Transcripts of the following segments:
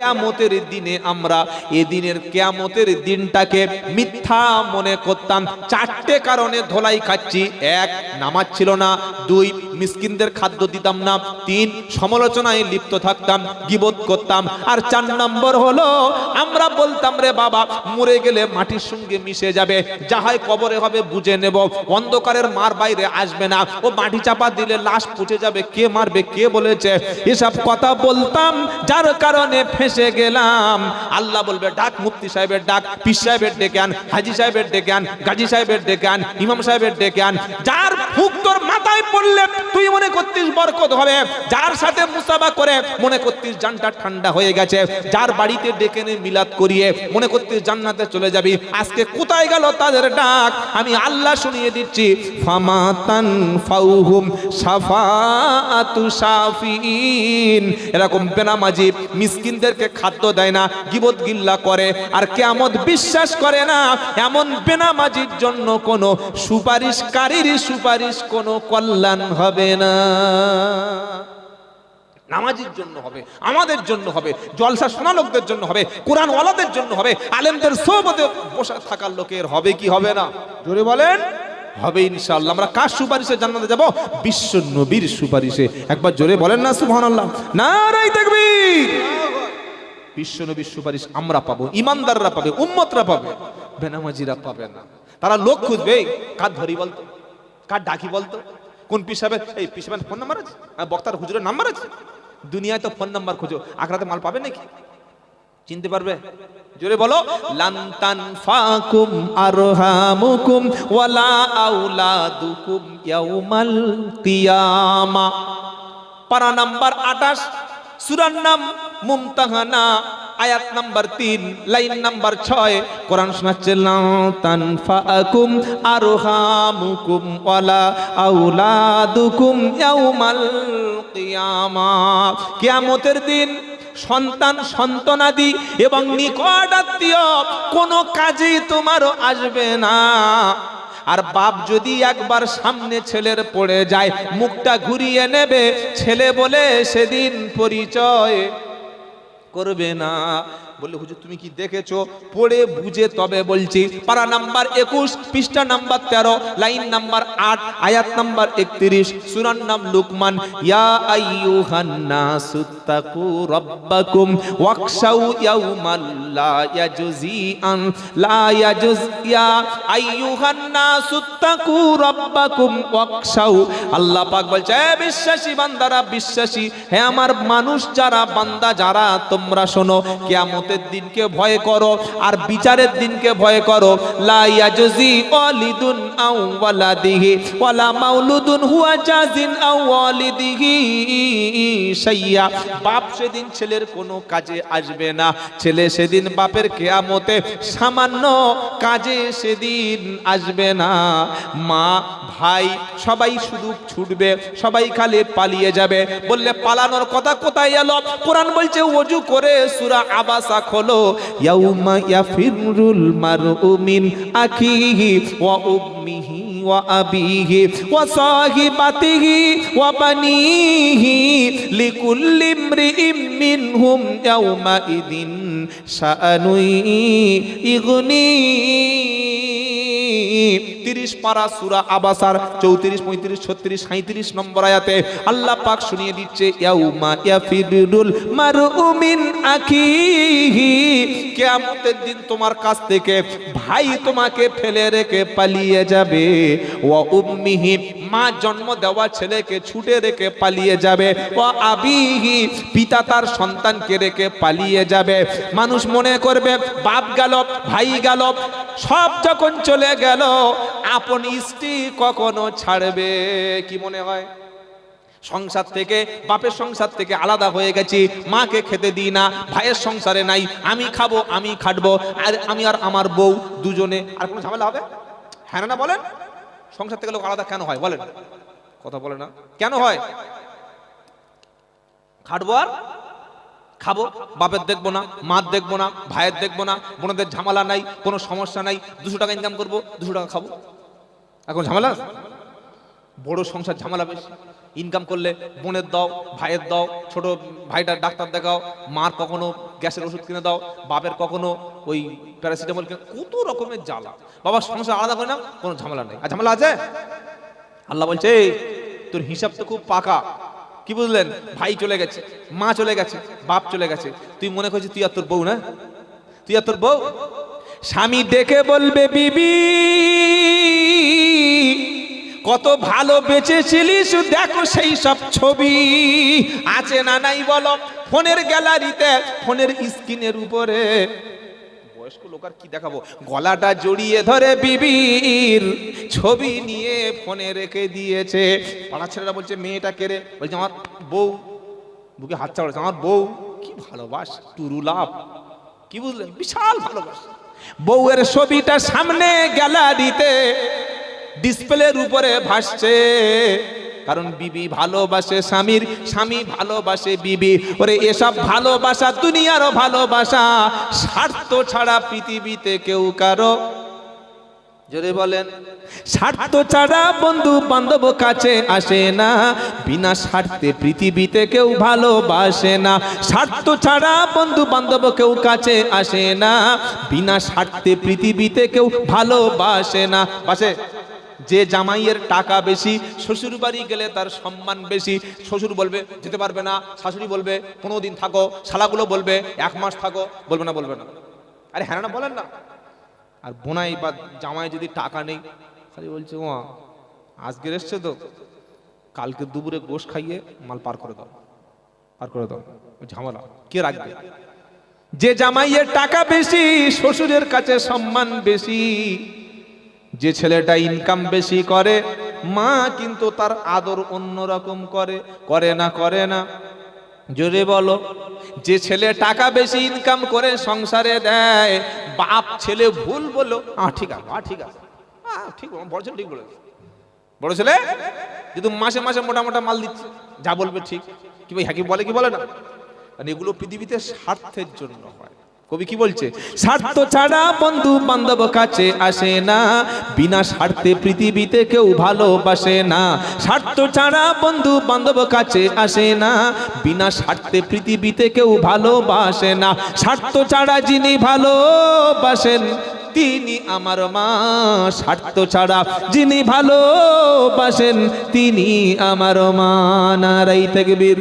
কিয়ামতের দিনে আমরা এদিনের কিয়ামতের দিনটাকে মিথ্যা মনে করতাম। চারটে কারণে ধোলাই খাচ্ছি। এক, নামাজ ছিল না। দুই, মিসকিনদের খাদ্য দিতাম না। তিন, সমালোচনায় লিপ্ত থাকতাম, গীবত করতাম। আর চার নম্বর হলো আমরা বলতাম রে বাবা মরে গেলে মাটির সঙ্গে মিশে যাবে, যা হয় কবরে হবে বুঝে নেব, অন্ধকারের মার বাইরে আসবে না, ও মাটি চাপা দিলে লাশ পচে যাবে, কে মারবে কে বলেছে, এসব কথা বলতাম, যার কারণে ফেঁসে গেলাম। আল্লাহ বলবে ডাক মুফতি সাহেবের ডাক, পীর সাহেবের ডেকে আন, হাজি সাহেবের ডেকে আন, গাজী সাহেবের ডেকে আন, ইমাম সাহেবের ডেকে আন। যার ফুক তোর মাথায় পড়লে তুই মনে করতিস বরকত হবে, যার সাথে মুসাফা করে মনে করতিস জানটা ঠান্ডা হয়ে গেছে, যার বাড়িতে ডেকে নে মিলাদ করিয়ে মনে করতিস জান্নাতে চলে যাবি, আজকে কোথায় গেল তাদের ডাক? আমি আল্লাহ শুনিয়ে দিচ্ছি, ফামাতান ফাউহুম শাফাআতু শাফিঈন। এরকম বেনামাজি মিসকিনদেরকে খাদ্য দেয় না, গীবত গিল্লা করে, আর কিয়ামত বিশ্বাস করে না, এমন বেনামাজির জন্য কোনো সুপারিশকারীর সুপারিশ কোনো কল্যাণ হবে না। নামাজির জন্য হবে, আমাদের জন্য হবে, জলসা শোনা লোকদের জন্য হবে, কোরআন ওয়ালাদের জন্য হবে, আলেমদের সোহবতে বসে থাকার লোকের হবে কি হবে না? জোরে বলেন হবে ইনশাআল্লাহ। আমরা কার সুপারিশে জান্নাতে যাব? বিশ্ব নবীর সুপারিশে। একবার জোরে বলেন না সুবহানাল্লাহ, নারায়ে তাকবীর। বিশ্ব নবীর সুপারিশ আমরা পাবো, ইমানদাররা পাবে, উম্মতরা পাবে, বেনামাজিরা পাবে না। তারা লোক খুঁজবে, কার ধরি বলতো, কার ডাকি বলতো, কোন পীর সাহেবের, এই পীর সাহেবের ফোন নাম্বার আছে, বক্তার হুজুরের নাম্বার আছে? দুনিয়ায় তো ফোন নাম্বার খোঁজো, আখরাতে মাল পাবে নাকি? চিনতে পারবে? জোরে বলো, লান তানফাকুম আরহামুকুম ওয়ালা আওলাদুকুম ইয়াউমাল কিয়ামা। পারা নাম্বার 28, সূরার নাম মুমতাহানা, আয়াত নাম্বার 3, লাইন নাম্বার 6। কোরআন শোনাচ্ছে, লা তানফাকুম আরহামুকুম ওয়ালা আওলাদুকুম ইয়াউমাল কিয়ামা। কিয়ামতের দিন সন্তান, সন্তানাদি এবং নিকট আত্মীয় কোনো কাজে তোমার আসবে না। আর বাপ যদি একবার সামনে ছেলের পড়ে যায়, মুখটা ঘুরিয়ে নেবে, ছেলে বলে সেদিন পরিচয় করবে না। বললে হুজুর তুমি কি দেখেছো? পড়ে বুঝে তবে বলছি। পারা নাম্বার 21, পৃষ্ঠা নাম্বার 13, লাইন নাম্বার 8, আয়াত নাম্বার 31, সূরার নাম লুকমান। ইয়া আইয়ুহান নাসুত্তাকু রাব্বাকুম ওয়াকশাউ ইয়াউমাল লা ইয়াজজি আন লা ইয়াজজ। ইয়া আইয়ুহান নাসুত্তাকু রাব্বাকুম ওয়াকশাউ। আল্লাহ পাক বলছে, হে বিশ্বাসী বান্দারা, বিশ্বাসী হে আমার মানুষ যারা, বান্দা যারা, তোমরা শোনো, কিয়ামত দিনকে ভয় করো আর বিচারের দিনকে ভয় করো। লা ইয়াজজি ওয়ালিদুন আও ওয়ালাদিহি ওয়ালা মাউলুদুন হুয়া জাজিন আও ওয়ালিদিহি শাইয়া। বাপ সেদিন ছেলের কোনো কাজে আসবে না, ছেলে সেদিন বাপের কিয়ামতে সামান্য কাজে সেদিন আসবে না। মা ভাই সবাই শুধু ছুটবে, সবাই খালি পালিয়ে যাবে। বললে পালানোর কথা কোথায় এলো? কোরআন বলছে ওযু করে সূরা আবাসা খোলো, ইয়াউমা ইয়াফিরুল মারউ মিন আখিহি ওয়া উম্মিহি ওয়া আবিহি ওয়া সাহিবাতিহি ওয়া বানিহি লিকুল্লি ইমরিইম মিনহুম ইয়াউমা ইদিন শাআনুই ইগনি। 30 পারা সূরা আবাসার 34, 35, 36, 37 নম্বর আয়াতে আল্লাহ পাক শুনিয়ে দিচ্ছে, ইয়াউমা ইয়াফিরুল মারউ মিন আখিহি। কিয়ামতের দিন তোমার কাছ থেকে ভাই তোমাকে ফেলে রেখে পালিয়ে যাবে। ওয়া উম্মিহি, মা জন্ম দেওয়া ছেলেকে ছুটে রেখে পালিয়ে যাবে। ওয়া আবিহি, পিতা তার সন্তানকে রেখে পালিয়ে যাবে। মানুষ মনে করবে বাপ গেল, ভাই গেল, সব যখন চলে গেল, আপন স্ত্রী কখনো ছাড়বে? কি মনে হয়? সংসার থেকে, বাপের সংসার থেকে আলাদা হয়ে গেছি, মাকে খেতে দিই না, ভাইয়ের সংসারে নাই, আমি খাবো, আমি খাটবো, আর আমি আর আমার বউ দুজনে, আর কোনো ঝামেলা হবে? হ্যাঁ না বলেন? সংসার থেকে লোক আলাদা কেন হয় বলেন? কথা বলে না কেন হয়? খাটবো আর খাবো, বাপের দেখবো না, মার দেখবো না, ভাইয়ের দেখবো না, বোনদের ঝামেলা নাই, কোনো সমস্যা নাই, 200 টাকা ইনকাম করবো, 200 টাকা খাবো। এখন ঝামেলা, বড় সংসার ঝামেলা বেশি। ইনকাম করলে বোনের দাও, ভাইয়ের দাও, ছোট ভাইটা ডাক্তার দেখাও, মার কখনো গ্যাসের ওষুধ কিনে দাও, বাপের কখনো ওই প্যারাসিটামল কিনে, কত রকমের জ্বালা। বাবা সংসার আলাদা করে না, কোনো ঝামেলা নেই। আর ঝামেলা আছে? আল্লাহ বলছে এই তোর হিসাব তো খুব পাকা। কি বুঝলেন? ভাই চলে গেছে, মা চলে গেছে, বাপ চলে গেছে, তুই মনে করছিস তুই আর তোর বউ না, তুই আর তোর বউ। স্বামী ডেকে বলবে বিবি কত ভালো বেঁচেছিলিস, দেখো সেই সব ছবি আছে না নাই বলো ফোনের গ্যালারিতে, ফোনের স্ক্রিনের উপরে। বয়স্ক লোক আর কি দেখাবো, গলাটা জড়িয়ে ধরে বিবির ছবি নিয়ে ফোনে রেখে দিয়েছে। পাড়া ছেলেরা বলছে মেয়েটা কেড়ে, বলছে আমার বউ, বুকে হাত চাপড়েছে, আমার বউ। কি ভালোবাস, টুরু লাভ। কি বুঝলেন? বিশাল ভালোবাসা। বউয়ের ছবিটা সামনে গ্যালারিতে ডিসপ্লের উপরে ভাসছে, কারণ বিবি ভালোবাসে স্বামীর, স্বামী ভালোবাসে বিবি। ওরে এসব ভালোবাসা দুনিয়ারও ভালোবাসা, স্বার্থ ছাড়া পৃথিবীতে কেউ কারো, জোরে বলেন, স্বার্থ ছাড়া বন্ধু বান্ধব কাছে আসে না, বিনা স্বার্থে পৃথিবীতে কেউ ভালোবাসে না। স্বার্থ ছাড়া বন্ধু বান্ধব কেউ কাছে আসে না, বিনা স্বার্থে পৃথিবীতে কেউ ভালোবাসে না। বাসে যে জামাইয়ের টাকা বেশি, শ্বশুর বাড়ি গেলে তার সম্মান বেশি। শ্বশুর বলবে যেতে পারবে না, শাশুড়ি বলবে 15 দিন থাকো, শালাগুলো বলবে 1 মাস থাকো, বলবে না, বলবে না। আরে হ্যাঁ না বলেন না। আর বোনাই বা জামাই যদি টাকা নেই, খালি বলছে ও আজকে এসছে তো, কালকে দুপুরে গোশ খাইয়ে মাল পার করে দাও, পার করে দাও। ঝামেলা কে রাখবে? যে জামাইয়ের টাকা বেশি, শ্বশুরের কাছে সম্মান বেশি। যে ছেলেটা ইনকাম বেশি করে, মা কিন্তু তার আদর অন্যরকম করে, করে না, করে না, জোরে বলো। যে ছেলে টাকা বেশি ইনকাম করে সংসারে দেয়, বাপ ছেলে ভুল বলো ঠিক আছে, ঠিক আছে, ঠিক বড় ছেলে ঠিক বলেছে, বড় ছেলে কিন্তু মাসে মাসে মোটা মোটা মাল দিচ্ছে, যা বলবে ঠিক। কি ভাই, হ্যাঁ কি বলে, কি বলে না? কারণ এগুলো পৃথিবীতে স্বার্থের জন্য হয়। কবি কি বলছে? স্বার্থ ছাড়া বন্ধু বান্ধব কাছে আসে না, বিনা স্বার্থে পৃথিবীতে কেউ ভালোবাসে না। স্বার্থ ছাড়া বন্ধু বান্ধব কাছে আসে না, বিনা স্বার্থে পৃথিবীতে কেউ ভালোবাসে না। স্বার্থ ছাড়া যিনি ভালোবাসেন তিনি আমার মা, স্বার্থ ছাড়া যিনি ভালোবাসেন তিনি আমার মা। নারাই তাকবীর।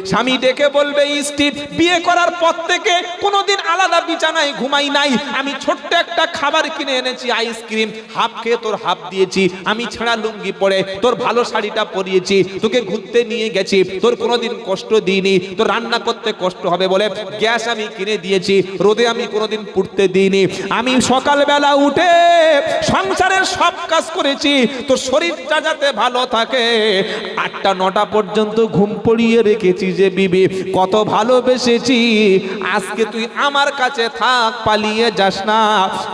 স্বামী ডেকে বলবে স্ত্রী বিয়ে করার পর থেকে কোনোদিন আলাদা বিছানায় ঘুমাই নাই, আমি ছোট্ট একটা খাবার কিনে এনেছি, আইসক্রিম, হাফ খেয়ে তোর হাফ দিয়েছি, আমি ছেঁড়া লুঙ্গি পরে তোর ভালো শাড়িটা পরিয়েছি, তোকে ঘুরতে নিয়ে গেছি, তোর কোনোদিন কষ্ট দিইনি, তোর রান্না করতে কষ্ট হবে বলে গ্যাস আমি কিনে দিয়েছি, রোদে আমি কোনোদিন পুড়তে দিইনি, আমি সকালবেলা উঠে সংসারের সব কাজ করেছি, তোর শরীরটা যাতে ভালো থাকে, 8টা 9টা পর্যন্ত ঘুম পড়িয়ে রেখেছি। যে বিবি কত ভালোবেসেছি, আজকে তুই আমার কাছে থাক, পালিয়ে যাস না।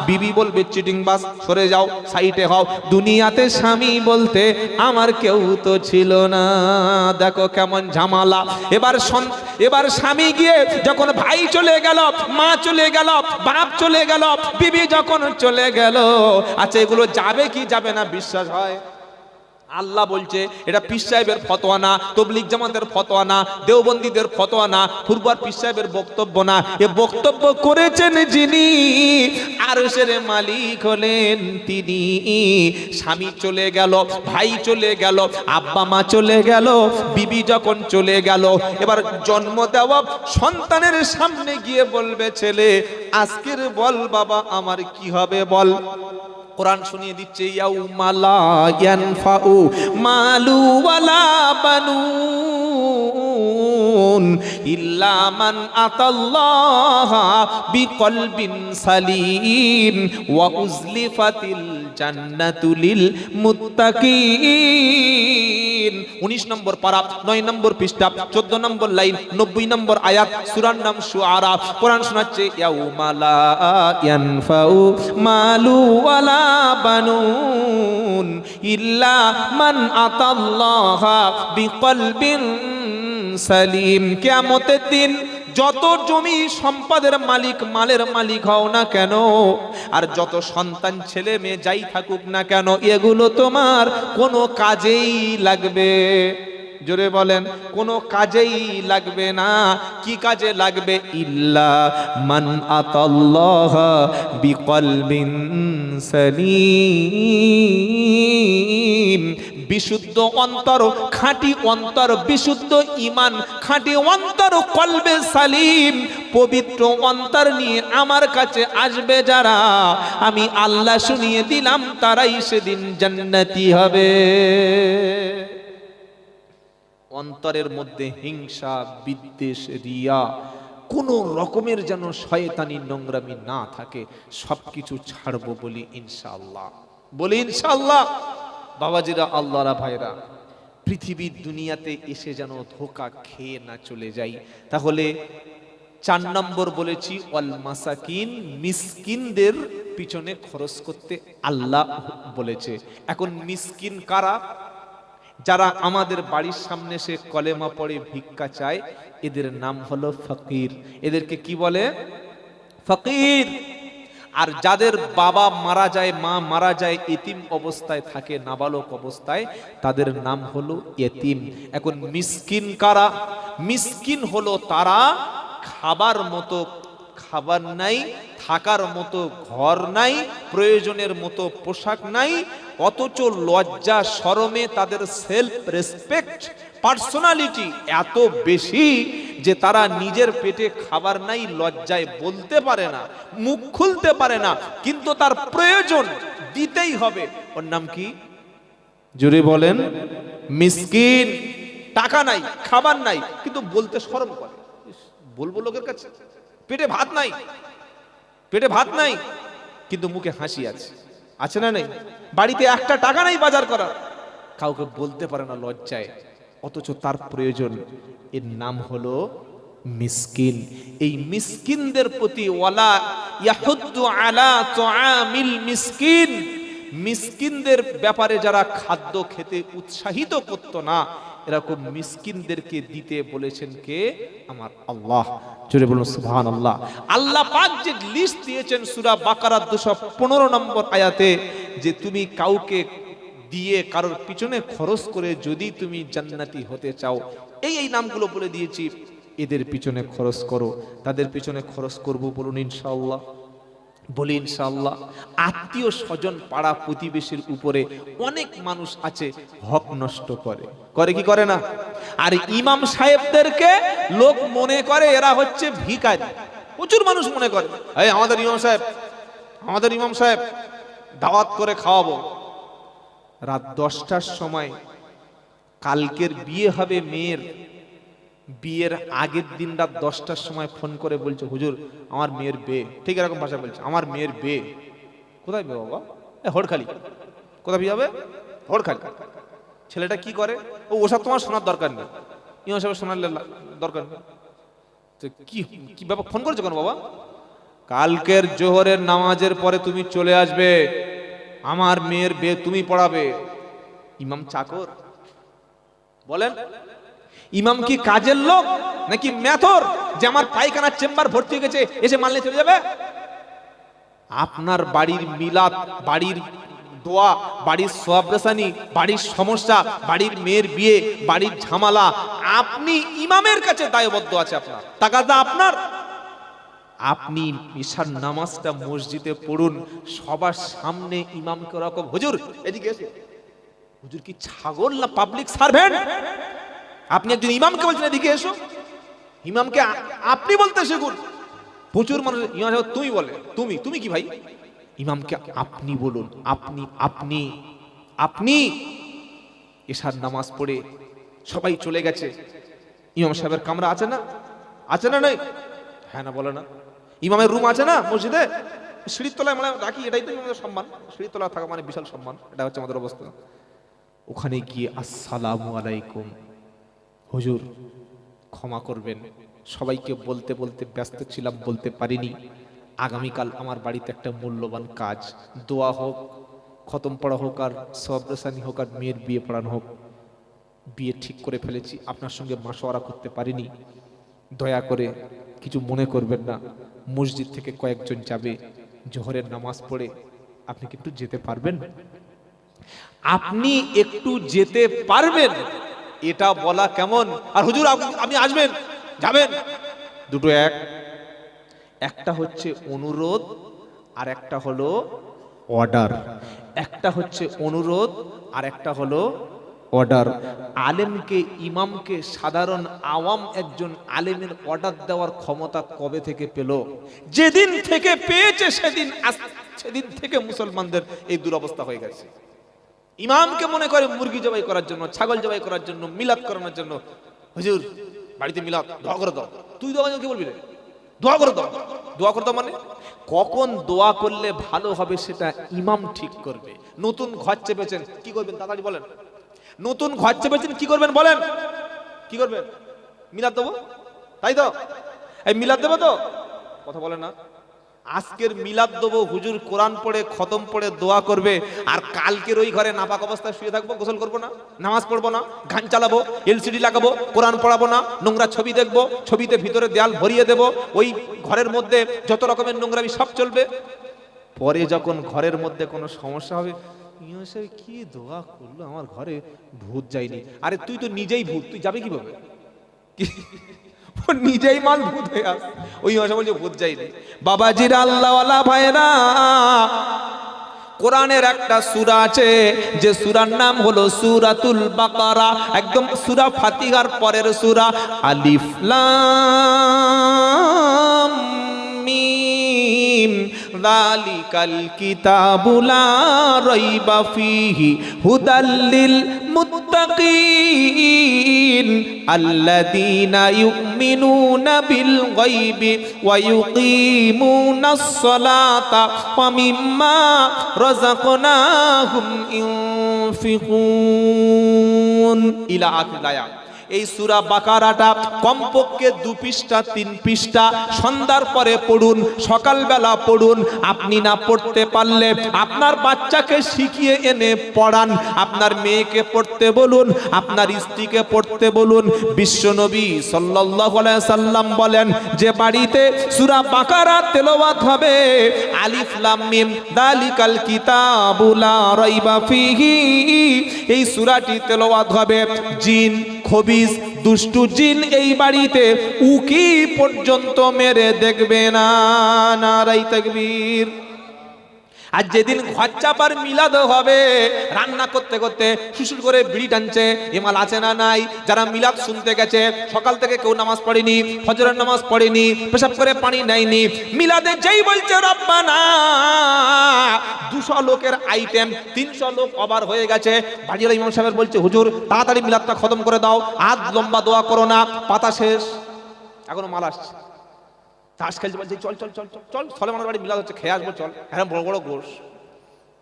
বিবি বলবে চিটিং বাস, সরে যাও, সাইডে হও, দুনিয়াতে স্বামী বলতে আমার কেউ তো ছিল না। দেখো কেমন ঝামেলা। এবার স্বামী গিয়ে যখন ভাই চলে গেল, মা চলে গেল, বাপ চলে গেল, বিবি যখন চলে গেল, আচ্ছা এগুলো যাবে কি যাবে না বিশ্বাস হয়? আল্লাহ বলছে এটা পীর সাহেবের ফতোয়া না, তবলিগ জামাতের ফতোয়া না, দেওবন্দীদের ফতোয়া না, ফুরবার পীর সাহেবের বক্তব্য না। এ বক্তব্য করেছেন যিনি আরশের মালিক হলেন তিনি। স্বামী চলে গেল, ভাই চলে গেল, আব্বা মা চলে গেল, বিবি যখন চলে গেল, এবার জন্ম দেওয়া সন্তানের সামনে গিয়ে বলবে ছেলে আজকের বল বাবা আমার কি হবে বল। কোরআন শুনিয়ে দিচ্ছে ইয়াউমা লা ইয়ানফাউ মালু ওয়ালা বানুন ইল্লা মান আতাল্লাহা বিকলবিন সালিম ওয়া উজলিফাতিল জান্নাতু লিল মুত্তাকিন। 19 নম্বর পারা, 9 নম্বর পৃষ্ঠা, 14 নম্বর লাইন, 90 নম্বর আয়াত, সূরার নাম শুআরা। কোরআন শোনাচ্ছে ইয়াউমা লা ইয়ানফাউ মালু ওয়ালা বানুন ইল্লা মান আতাল্লাহা বিকলবিন সালিম। কিয়ামতের দিন যত জমি সম্পদের মালিক, মালের মালিক হও না কেন, আর যত সন্তান ছেলে মেয়ে যাই থাকুক না কেন, এগুলো তোমার কোনো কাজেই লাগবে জোরে বলেন, কোনো কাজেই লাগবে না। কি কাজে লাগবে? ইল্লা মান আতাল্লাহ বিকলবিন সালিম, বিশুদ্ধ অন্তর, খাঁটি অন্তর, বিশুদ্ধ ঈমান, খাঁটি অন্তর, কলবে সালিম, পবিত্র অন্তর নিয়ে আমার কাছে আসবে যারা, আমি আল্লাহ শুনিয়ে দিলাম তারাই সেদিন জান্নাতি হবে। অন্তরের মধ্যে হিংসা, বিদ্বেষ, রিয়া, কোন রকমের যেন শয়তানি নোংরামি না থাকে, সবকিছু ছাড়বো বলি ইনশাআল্লাহ, বলি ইনশাআল্লাহ। বাবাজিরা, আল্লাহরা, ভাইরা, পৃথিবীর দুনিয়াতে এসে যেন ধোঁকা খেয়ে না চলে যাই। তাহলে 4 নম্বর বলেছি ওয়াল মাসাকিন, মিসকিনদের পিছনে খরচ করতে আল্লাহ বলেছে। এখন মিসকিন কারা? যারা আমাদের বাড়ির সামনে সে কলেমা পড়ে ভিক্ষা চায়, এদের নাম হলো ফকির। এদেরকে কি বলে? ফকির। আর যাদের বাবা মারা যায়, মা মারা যায়, এতিম অবস্থায় থাকে, নাবালক অবস্থায়, তাদের নাম হলো এতিম। এখন মিসকিন কারা? মিসকিন হলো তারা খাবার মতো খাবার নাই, থাকার মতো ঘর নাই, প্রয়োজনের মতো পোশাক নাই, অথচ লজ্জা শরমে তাদের সেলফ রেসপেক্ট, পার্সোনালিটি এত বেশি যে তারা নিজের পেটে খাবার নাই, লজ্জায় বলতে পারে না, মুখ খুলতে পারে না, কিন্তু তার প্রয়োজন দিতেই হবে। ওর নাম কি? জোরে বলেন। মিসকিন। টাকা নাই, খাবার নাই, কিন্তু বলতে শরম করে, বলবো লোকের কাছে। পেটে ভাত নাই, পেটে ভাত নাই, কিন্তু মুখে হাসি আছে, আছে না নেই? বাড়িতে একটা টাকা নাই বাজার করার, কাউকে বলতে পারে না লজ্জায়, অথচ তার প্রয়োজন। এর নাম হলো মিসকিন। এই মিসকিনদের প্রতি ওয়ালা ইয়াহুদ্দু আলা তুআমিল মিসকিন, মিসকিনদের ব্যাপারে যারা খাদ্য খেতে উৎসাহিত করত না, এরকম মিসকিনদেরকে দিতে বলেছেন কে? আমার আল্লাহ। জোরে বলুন সুবহানাল্লাহ। আল্লাহ পাক যে লিস্ট দিয়েছেন সূরা বাকারা 215 নম্বর আয়াতে, যে তুমি কাউকে দিয়ে কারোর পিছনে খরচ করে যদি তুমি জান্নাতি হতে চাও, এই নামগুলো বলে দিয়েছি, এদের পিছনে খরচ করো। তাদের পিছনে খরচ করব, বলুন ইনশাআল্লাহ, বলি ইনশাআল্লাহ। আত্মীয় স্বজন, পাড়া প্রতিবেশীর উপরে অনেক মানুষ আছে হক নষ্ট করে, করে কি করে না? আর ইমাম সাহেবদেরকে লোক মনে করে এরা হচ্ছে ভিখারি, প্রচুর মানুষ মনে করে এই আমাদের ইমাম সাহেব, আমাদের ইমাম সাহেব, দাওয়াত করে খাওয়াবো। রাত 10টার সময় কালকের বিয়ে হবে মেয়ের, বিয়ের আগের দিন রাত 10টার সময় ফোন করে বলছে, হুজুর আমার মেয়ের বিয়ে, ঠিক এরকম ভাষা বলছে, আমার মেয়ের বিয়ে। কোথায় বিয়ে বাবা? হড়খালি। কোথায় বিয়ে হবে? হড়খালি। ছেলেটা কি করে? ওসব তোমার শোনার দরকার নেই, ইমাম সাহেব শোনার দরকার নেই। তো কি বাবা ফোন করেছো কেন বাবা? কালকের জোহরের নামাজের পরে তুমি চলে আসবে, আমার মেয়ের বিয়ে তুমি পড়াবে। ইমাম চাকর? বলেন, ইমাম কি কাজের লোক নাকি মেথর, যে আমার পায়খানার চেম্বার ভর্তি হয়ে গেছে এসে মানলে চলে যাবে? আপনার বাড়ির মিলাদ, বাড়ির দোয়া, বাড়ির সোয়াবরেসানি, বাড়ির সমস্যা, বাড়ির মেয়ের বিয়ে, বাড়ির ঝামেলা, আপনি ইমামের কাছে দায়বদ্ধ আছে, আপনার তাগাদা আপনার। আপনি ঈশার নামাজটা মসজিদে পড়ুন, সবার সামনে ইমামকে রকম, হুজুর এদিকে এসে, হুজুর কি ছাগল না পাবলিক সার্ভেন্ট? আপনি একজন ইমামকে বলছেন এদিকে এসো, ইমামকে আপনি বলতে শিখুন। প্রচুর মানুষ ইমাম সাহেব তুমি বলে, তুমি তুমি কি ভাই? ইমামকে আপনি বলুন, আপনি আপনি আপনি। ঈশার নামাজ পড়ে সবাই চলে গেছে, ইমাম সাহেবের কামরা আছে না? আছে না? নাই? হ্যাঁ না বলে না? ইমামের রুম আছে না মসজিদে? সিঁড়ির তলায় মানে রাখি, এটাই তো আমাদের সম্মান, সিঁড়ির তলায় থাকা মানে বিশাল সম্মান, এটা হচ্ছে আমাদের অবস্থা। ওখানে গিয়ে আসসালামু আলাইকুম, হুজুর ক্ষমা করবেন, সবাইকে বলতে বলতে ব্যস্ত ছিলাম, বলতে পারিনি। আগামীকাল আমার বাড়িতে একটা মূল্যবান কাজ, দোয়া হোক, খতম পড়া হোক, আর সবরেসানি হোক, আর মেয়ের বিয়ে পড়ানো হোক, বিয়ে ঠিক করে ফেলেছি, আপনার সঙ্গে মাশওয়ারা করতে পারিনি, দয়া করে কিছু মনে করবেন না। মসজিদ থেকে কয়েকজন যাবে, জোহরের নামাজ পড়ে আপনি কি একটু যেতে পারবেন? আপনি একটু যেতে পারবেন, এটা বলা কেমন? আর হুজুর আপনি আসবেন যাবেন, দুটো এক। একটা হচ্ছে অনুরোধ আর একটা হলো অর্ডার। একটা হচ্ছে অনুরোধ আর একটা হলো অর্ডার। আলেমকে, ইমামকে, সাধারণ আওয়াম একজন আলেমের অর্ডার দেওয়ার ক্ষমতা কবে থেকে পেল? যেদিন থেকে পেয়েছে সেদিন থেকে মুসলমানদের এই দুরবস্থা হয়ে গেছে। ইমামকে মনে করে মুরগি জবাই করার জন্য, ছাগল জবাই করার জন্য, মিলাদ করানোর জন্য। হুজুর বাড়িতে মিলাদ, দোয়া করে দাও। তুই দোয়া কি বলবি রে? দোয়া করে দাও। দোয়া করে দাও মানে কখন দোয়া করলে ভালো হবে সেটা ইমাম ঠিক করবে। নতুন ঘর চেপেছেন, কি করবেন তাড়াতাড়ি বলেন। নতুন ঘর চেপেছেন, কি করবেন বলেন? কি করবেন? মিলাদ দেবো, তাই তো? এই মিলাদ দেবো তো? কথা বলেন না। আজকের মিলাদ দেবো, হুজুর কোরআন পড়ে খতম পড়ে দোয়া করবে, আর কালকের ওই ঘরে নাপাক অবস্থায় শুয়ে থাকবো, গোসল করবো না, নামাজ পড়বো না, গান চালাবো, এলসিডি লাগাবো, কোরআন পড়াবো না, নোংরা ছবি দেখবো, ছবিতে ভিতরে দেয়াল ভরিয়ে দেবো, ওই ঘরের মধ্যে যত রকমের নোংরামি সব চলবে। পরে যখন ঘরের মধ্যে কোনো সমস্যা হবে, কি দোয়া করলো, আমার ঘরে ভূত যায়নি। আরে তুই তো নিজেই ভূত, তুই যাবে কিভাবে? নিজেই মাল ভূত হয়ে আস। ওই ভাষা বলছে ভূত যায়নি। বাবাজিরা, আল্লাহওয়ালা ভাইরা, কোরআনের একটা সূরা আছে যে সূরার নাম হলো সূরাতুল বাকারা, একদম সূরা ফাতিহার পরের সূরা। আলিফ লাম মিম যালিকাল কিতাবু লা রাইবা ফীহি হুদাল লিল মুত্তাকিন আল্লাযীনা ইউমিনুনা বিল গায়বি ওয়া ইউকিমুনাস সালাতা ওয়া মিম্মা রাযাকনাহুম ইউনফিকুন ইলা আখির আয়াত। এই সূরা বাকারাটা কমপক্ষে 2 পৃষ্ঠা 3 পৃষ্ঠা সন্ধ্যার পরে পড়ুন, সকালবেলা পড়ুন। আপনি না পড়তে পারলে আপনার বাচ্চাকে শিখিয়ে এনে পড়ান, আপনার মেয়েকে পড়তে বলুন, আপনার স্ত্রীকে পড়তে বলুন। বিশ্বনবী সাল্লাল্লাহু আলাইহি সাল্লাম বলেন যে বাড়িতে সূরা বাকারা তেলাওয়াত হবে, আলিফ লাম মিম যালিকাল কিতাবু লা রাইবা ফীহি, এই সূরাটি তেলাওয়াত হবে, জিন খবিস দুষ্টু জিন এই বাড়িতে উকি পর্যন্ত মেরে দেখবে না। নারায়ে তাকবীর। আর যেদিন ঘর চাপার মিলাদ হবে, রান্না করতে করতে শুশুর করে বিড়ি টানছে, এমাল আছে না নাই? যারা মিলাদ শুনতে গেছে, সকাল থেকে কেউ নামাজ পড়েনি, ফজরের নামাজ পড়েনি, পেশাব করে পানি নেয়নি, মিলাদে যেই বলছে রব্বানা, 200 লোকের আইটেম 300 লোক ওভার হয়ে গেছে। বাড়ির ইমাম সাহেব বলছে হুজুর তাড়াতাড়ি মিলাদটা খতম করে দাও, আজ লম্বা দোয়া করো না, পাতা শেষ, এখনো মাল আসছে। তাস খেলতে বলছে চল চল চল চল চল, সলেমানের বাড়ি মিলাদ হচ্ছে, খেয়ে আসবো, চল। হ্যাঁ, বড় বড় গোশ।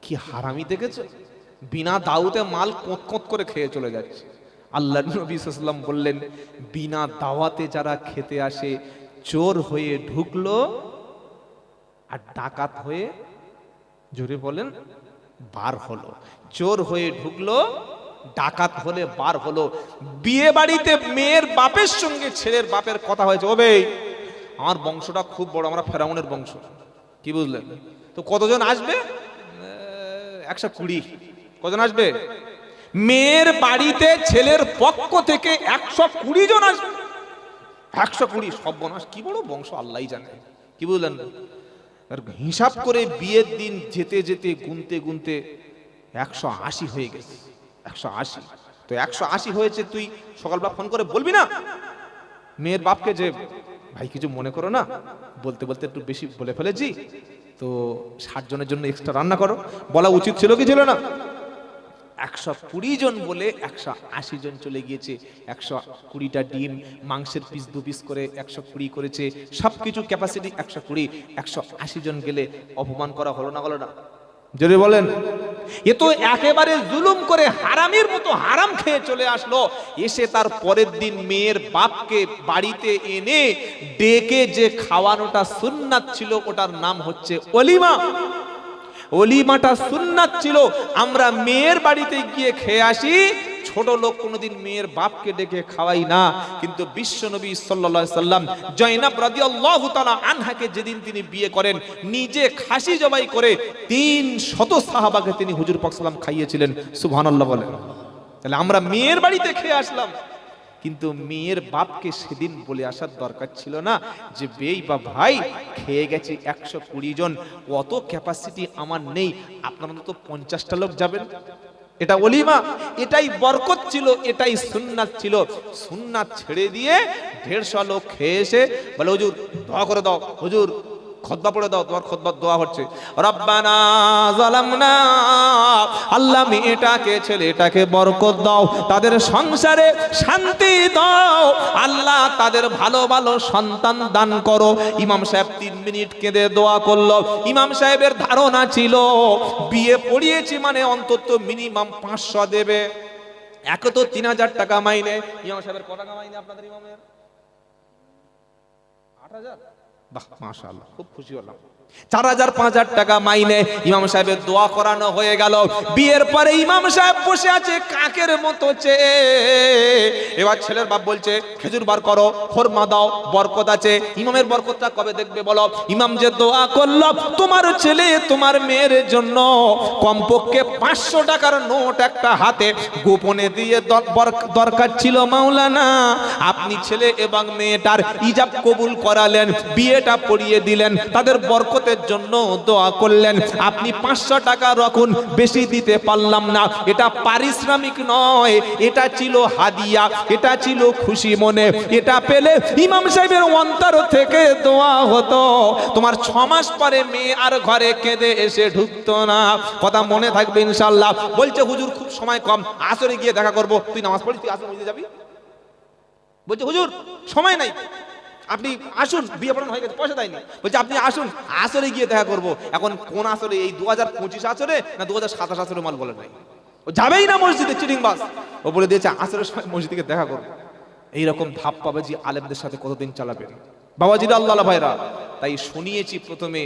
কি হারামি দেখেছো? বিনা দাওয়াতে মাল কোঁত কোঁত করে খেয়ে চলে যাচ্ছে। আল্লাহর নবী সাল্লাল্লাহু আলাইহি ওয়াসাল্লাম বললেন, বিনা দাওয়াতে যারা খেতে আসে, চোর হয়ে ঢুকলো আর ডাকাত হয়ে, জোরে বলেন, বার হলো। চোর হয়ে ঢুকলো, ডাকাত হলে বার হলো। বিয়ে বাড়িতে মেয়ের বাপের সঙ্গে ছেলের বাপের কথা হয়েছে, ও ভাই আমার বংশটা খুব বড়, আমরা ফেরাউনের বংশ, কি বুঝলেন? তো কতজন আসবে? 120। কজন আসবে? মেয়ের বাড়িতে ছেলের পক্ষ থেকে 120 জন আসবে। 120, সর্বনাশ, কি বড় বংশ আল্লাহই জানে, কি বুঝলেন? আর হিসাব করে বিয়ের দিন যেতে যেতে গুনতে গুনতে 180 হয়ে গেছে। 180। তো 180 হয়েছে, তুই সকালবেলা ফোন করে বলবি না মেয়ের বাপকে যে ভাই কিছু মনে করো না, বলতে বলতে একটু বেশি বলে ফেলেছি, তো 60 জনের জন্য এক্সট্রা রান্না করো। বলা উচিত ছিল কি ছিল না? 120 জন বলে 180 জন চলে গিয়েছে। 120টা ডিম, মাংসের পিস 2 পিস করে 120 করেছে, সবকিছু ক্যাপাসিটি 120। 180 জন গেলে অপমান করা হলো না, হলো না? যদি বলেন, এ তো একেবারে জুলুম করে হারামির মতো হারাম খেয়ে চলে আসলো। এসে তার পরের দিন মেয়ের বাপকে বাড়িতে এনে ডেকে যে খাওয়ানোটা সুন্নাত ছিল, ওটার নাম হচ্ছে ওলিমা। ওলিমাটা সুন্নাত ছিল। আমরা মেয়ের বাড়িতে গিয়ে খেয়ে আসি, ছোট লোক কোনোদিন মেয়ের বাপকে ডেকে খাওয়াই না। কিন্তু বিশ্বনবী সাল্লাল্লাহু আলাইহি সাল্লাম জয়নাব রাদিয়াল্লাহু তাআলা আনহাকে যেদিন তিনি বিয়ে করেন, নিজে খাসি জবাই করে 300 সাহাবাকে তিনি হুজুর পাক সাল্লাম খাইয়েছিলেন। সুবহানাল্লাহ বলেন। তাহলে আমরা মেয়ের বাড়িতে খেয়ে আসলাম, কিন্তু মেয়ের বাপকে সেদিন বলে আসার দরকার ছিল না যে বেই বা ভাই খেয়ে গেছে 120 জন, অত ক্যাপাসিটি আমার নেই, আপনারা তো 50টা লোক যাবেন। এটা ওলিমা, এটাই বরকত ছিল, এটাই সুন্নাত ছিল। সুন্নাত ছেড়ে দিয়ে 150 লোক খেয়ে এসে বলে হুজুর দোয়া করে দাও, হুজুর খুতবা পড়ে দাও, তোমার খুতবার দোয়া হচ্ছে, রব্বানা যালামনা, আল্লাহ মেয়েটাকে ছেলেটাকে বরকত দাও, তাদের সংসারে শান্তি দাও, আল্লাহ তাদের ভালো ভালো সন্তান দান করো। ইমাম সাহেব 3 মিনিট কেঁদে দোয়া করলো। ইমাম সাহেবের ধারণা ছিল বিয়ে পড়িয়েছি মানে অন্তত মিনিমাম 500 দেবে, এক তো 3000 টাকা মাইনে। ইমাম সাহেবের কত টাকা মাইনে আপনাদের ইমামের? 8000। বাহ মাশাআল্লাহ, খুব খুশি হলাম। 4000 5000 টাকা মাইনে। ইমাম সাহেবের দোয়া করানো হয়ে গেল। বিয়ের পরে ইমাম সাহেব বসে আছে কাকের মতো চেয়ে। এবার ছেলের বাপ বলছে খেজুর বার করো, খোরমা দাও, বরকত আছে। ইমামের বরকতটা কবে দেখবে বলো? ইমাম যে দোয়া করল তোমার ছেলে তোমার মেয়ের জন্য কমপক্ষে 500 টাকার নোট একটা হাতে গোপনে দিয়ে দরকার ছিল মাওলানা, আপনি ছেলে এবং মেয়েটার ইজাব কবুল করালেন, বিয়েটা পড়িয়ে দিলেন, তাদের বরকতের জন্য দোয়া করলেন। আপনি 500 টাকা রাখুন, বেশি দিতে পারলাম না। এটা পারিশ্রমিক নয়, এটা ছিল হাদিয়া, এটা ছিল খুশি মনে। এটা পেলে ইমাম সাহেবের অন্তর থেকে দোয়া হতো, তোমার 6 মাস পরে মেয়ে আর ঘরে কেঁদে এসে ঢুকতো না। কথা মনে থাকবে ইনশাআল্লাহ। বলছে হুজুর খুব সময় কম, আসরে গিয়ে দেখা করব। তুই নামাজ পড়ি, তুই আসরে মসজিদে যাবি? বলছে হুজুর সময় নাই, আপনি আসুন, বিয়ে পড়ানো হয়ে গেছে, পয়সা দেয়নি। বলছে আপনি আসুন, আসরে গিয়ে দেখা করব। এখন কোন আসরে? এই 2025 আসরে না 2027 আসরে? মাল বলে নাই, ও যাবেই না মসজিদে, চিটিংবাজ। ও বলে দিয়েছে আসরের সময় মসজিদে দেখা করব। এইরকম ধাপ বাবাজি আলেমদের সাথে কতদিন চালাবেন বাবাজিরা, আল্লাহ ভাইরা। তাই শুনিয়েছি প্রথমে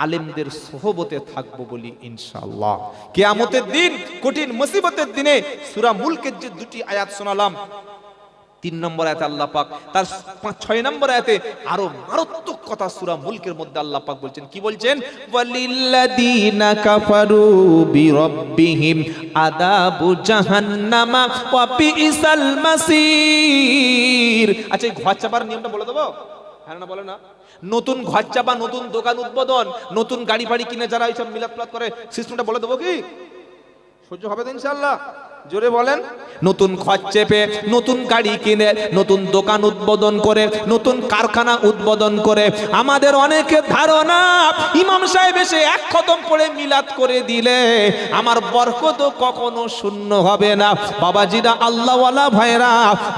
আলেমদের সোহবতে থাকবো বলি ইনশাআল্লাহ। কিয়ামতের দিন, কঠিন মুসিবতের দিনে সূরা মুলকের যে 2টি আয়াত শোনালাম, 3 নম্বর আয়াতে আল্লাহ পাক, তার 6 নম্বর আয়াতে আরো মারাত্মক কথা সূরা মুলকের মধ্যে আল্লাহ পাক বলছেন। কি বলছেন? ওয়ালিল্লাযীনা কাফারু বিরাব্বিহিম আযাবু জাহান্নামা ওয়া বিইসাল মাসির। আচ্ছা এই ঘর চাপার নিয়মটা বলে দেবো? হ্যাঁ না বলে না? নতুন ঘর চাপা, নতুন দোকান উদ্বোধন, নতুন গাড়ি ফাড়ি কিনে যারা এইসব মিলাদ প্লাদ করে, সিস্টেমটা বলে দেবো কি? সহ্য হবে তো ইনশাআল্লাহ? জোরে বলেন। নতুন ঘর চেপে, নতুন গাড়ি কিনে, নতুন দোকান উদ্বোধন করে, নতুন কারখানা উদ্বোধন করে আমাদের অনেকের ধারণা ইমাম সাহেব এসে 1 খতম পড়ে মিলাদ করে দিলে আমার বরকত কখনো শূন্য হবে না। বাবাজিরা, আল্লাহওয়ালা ভাইরা,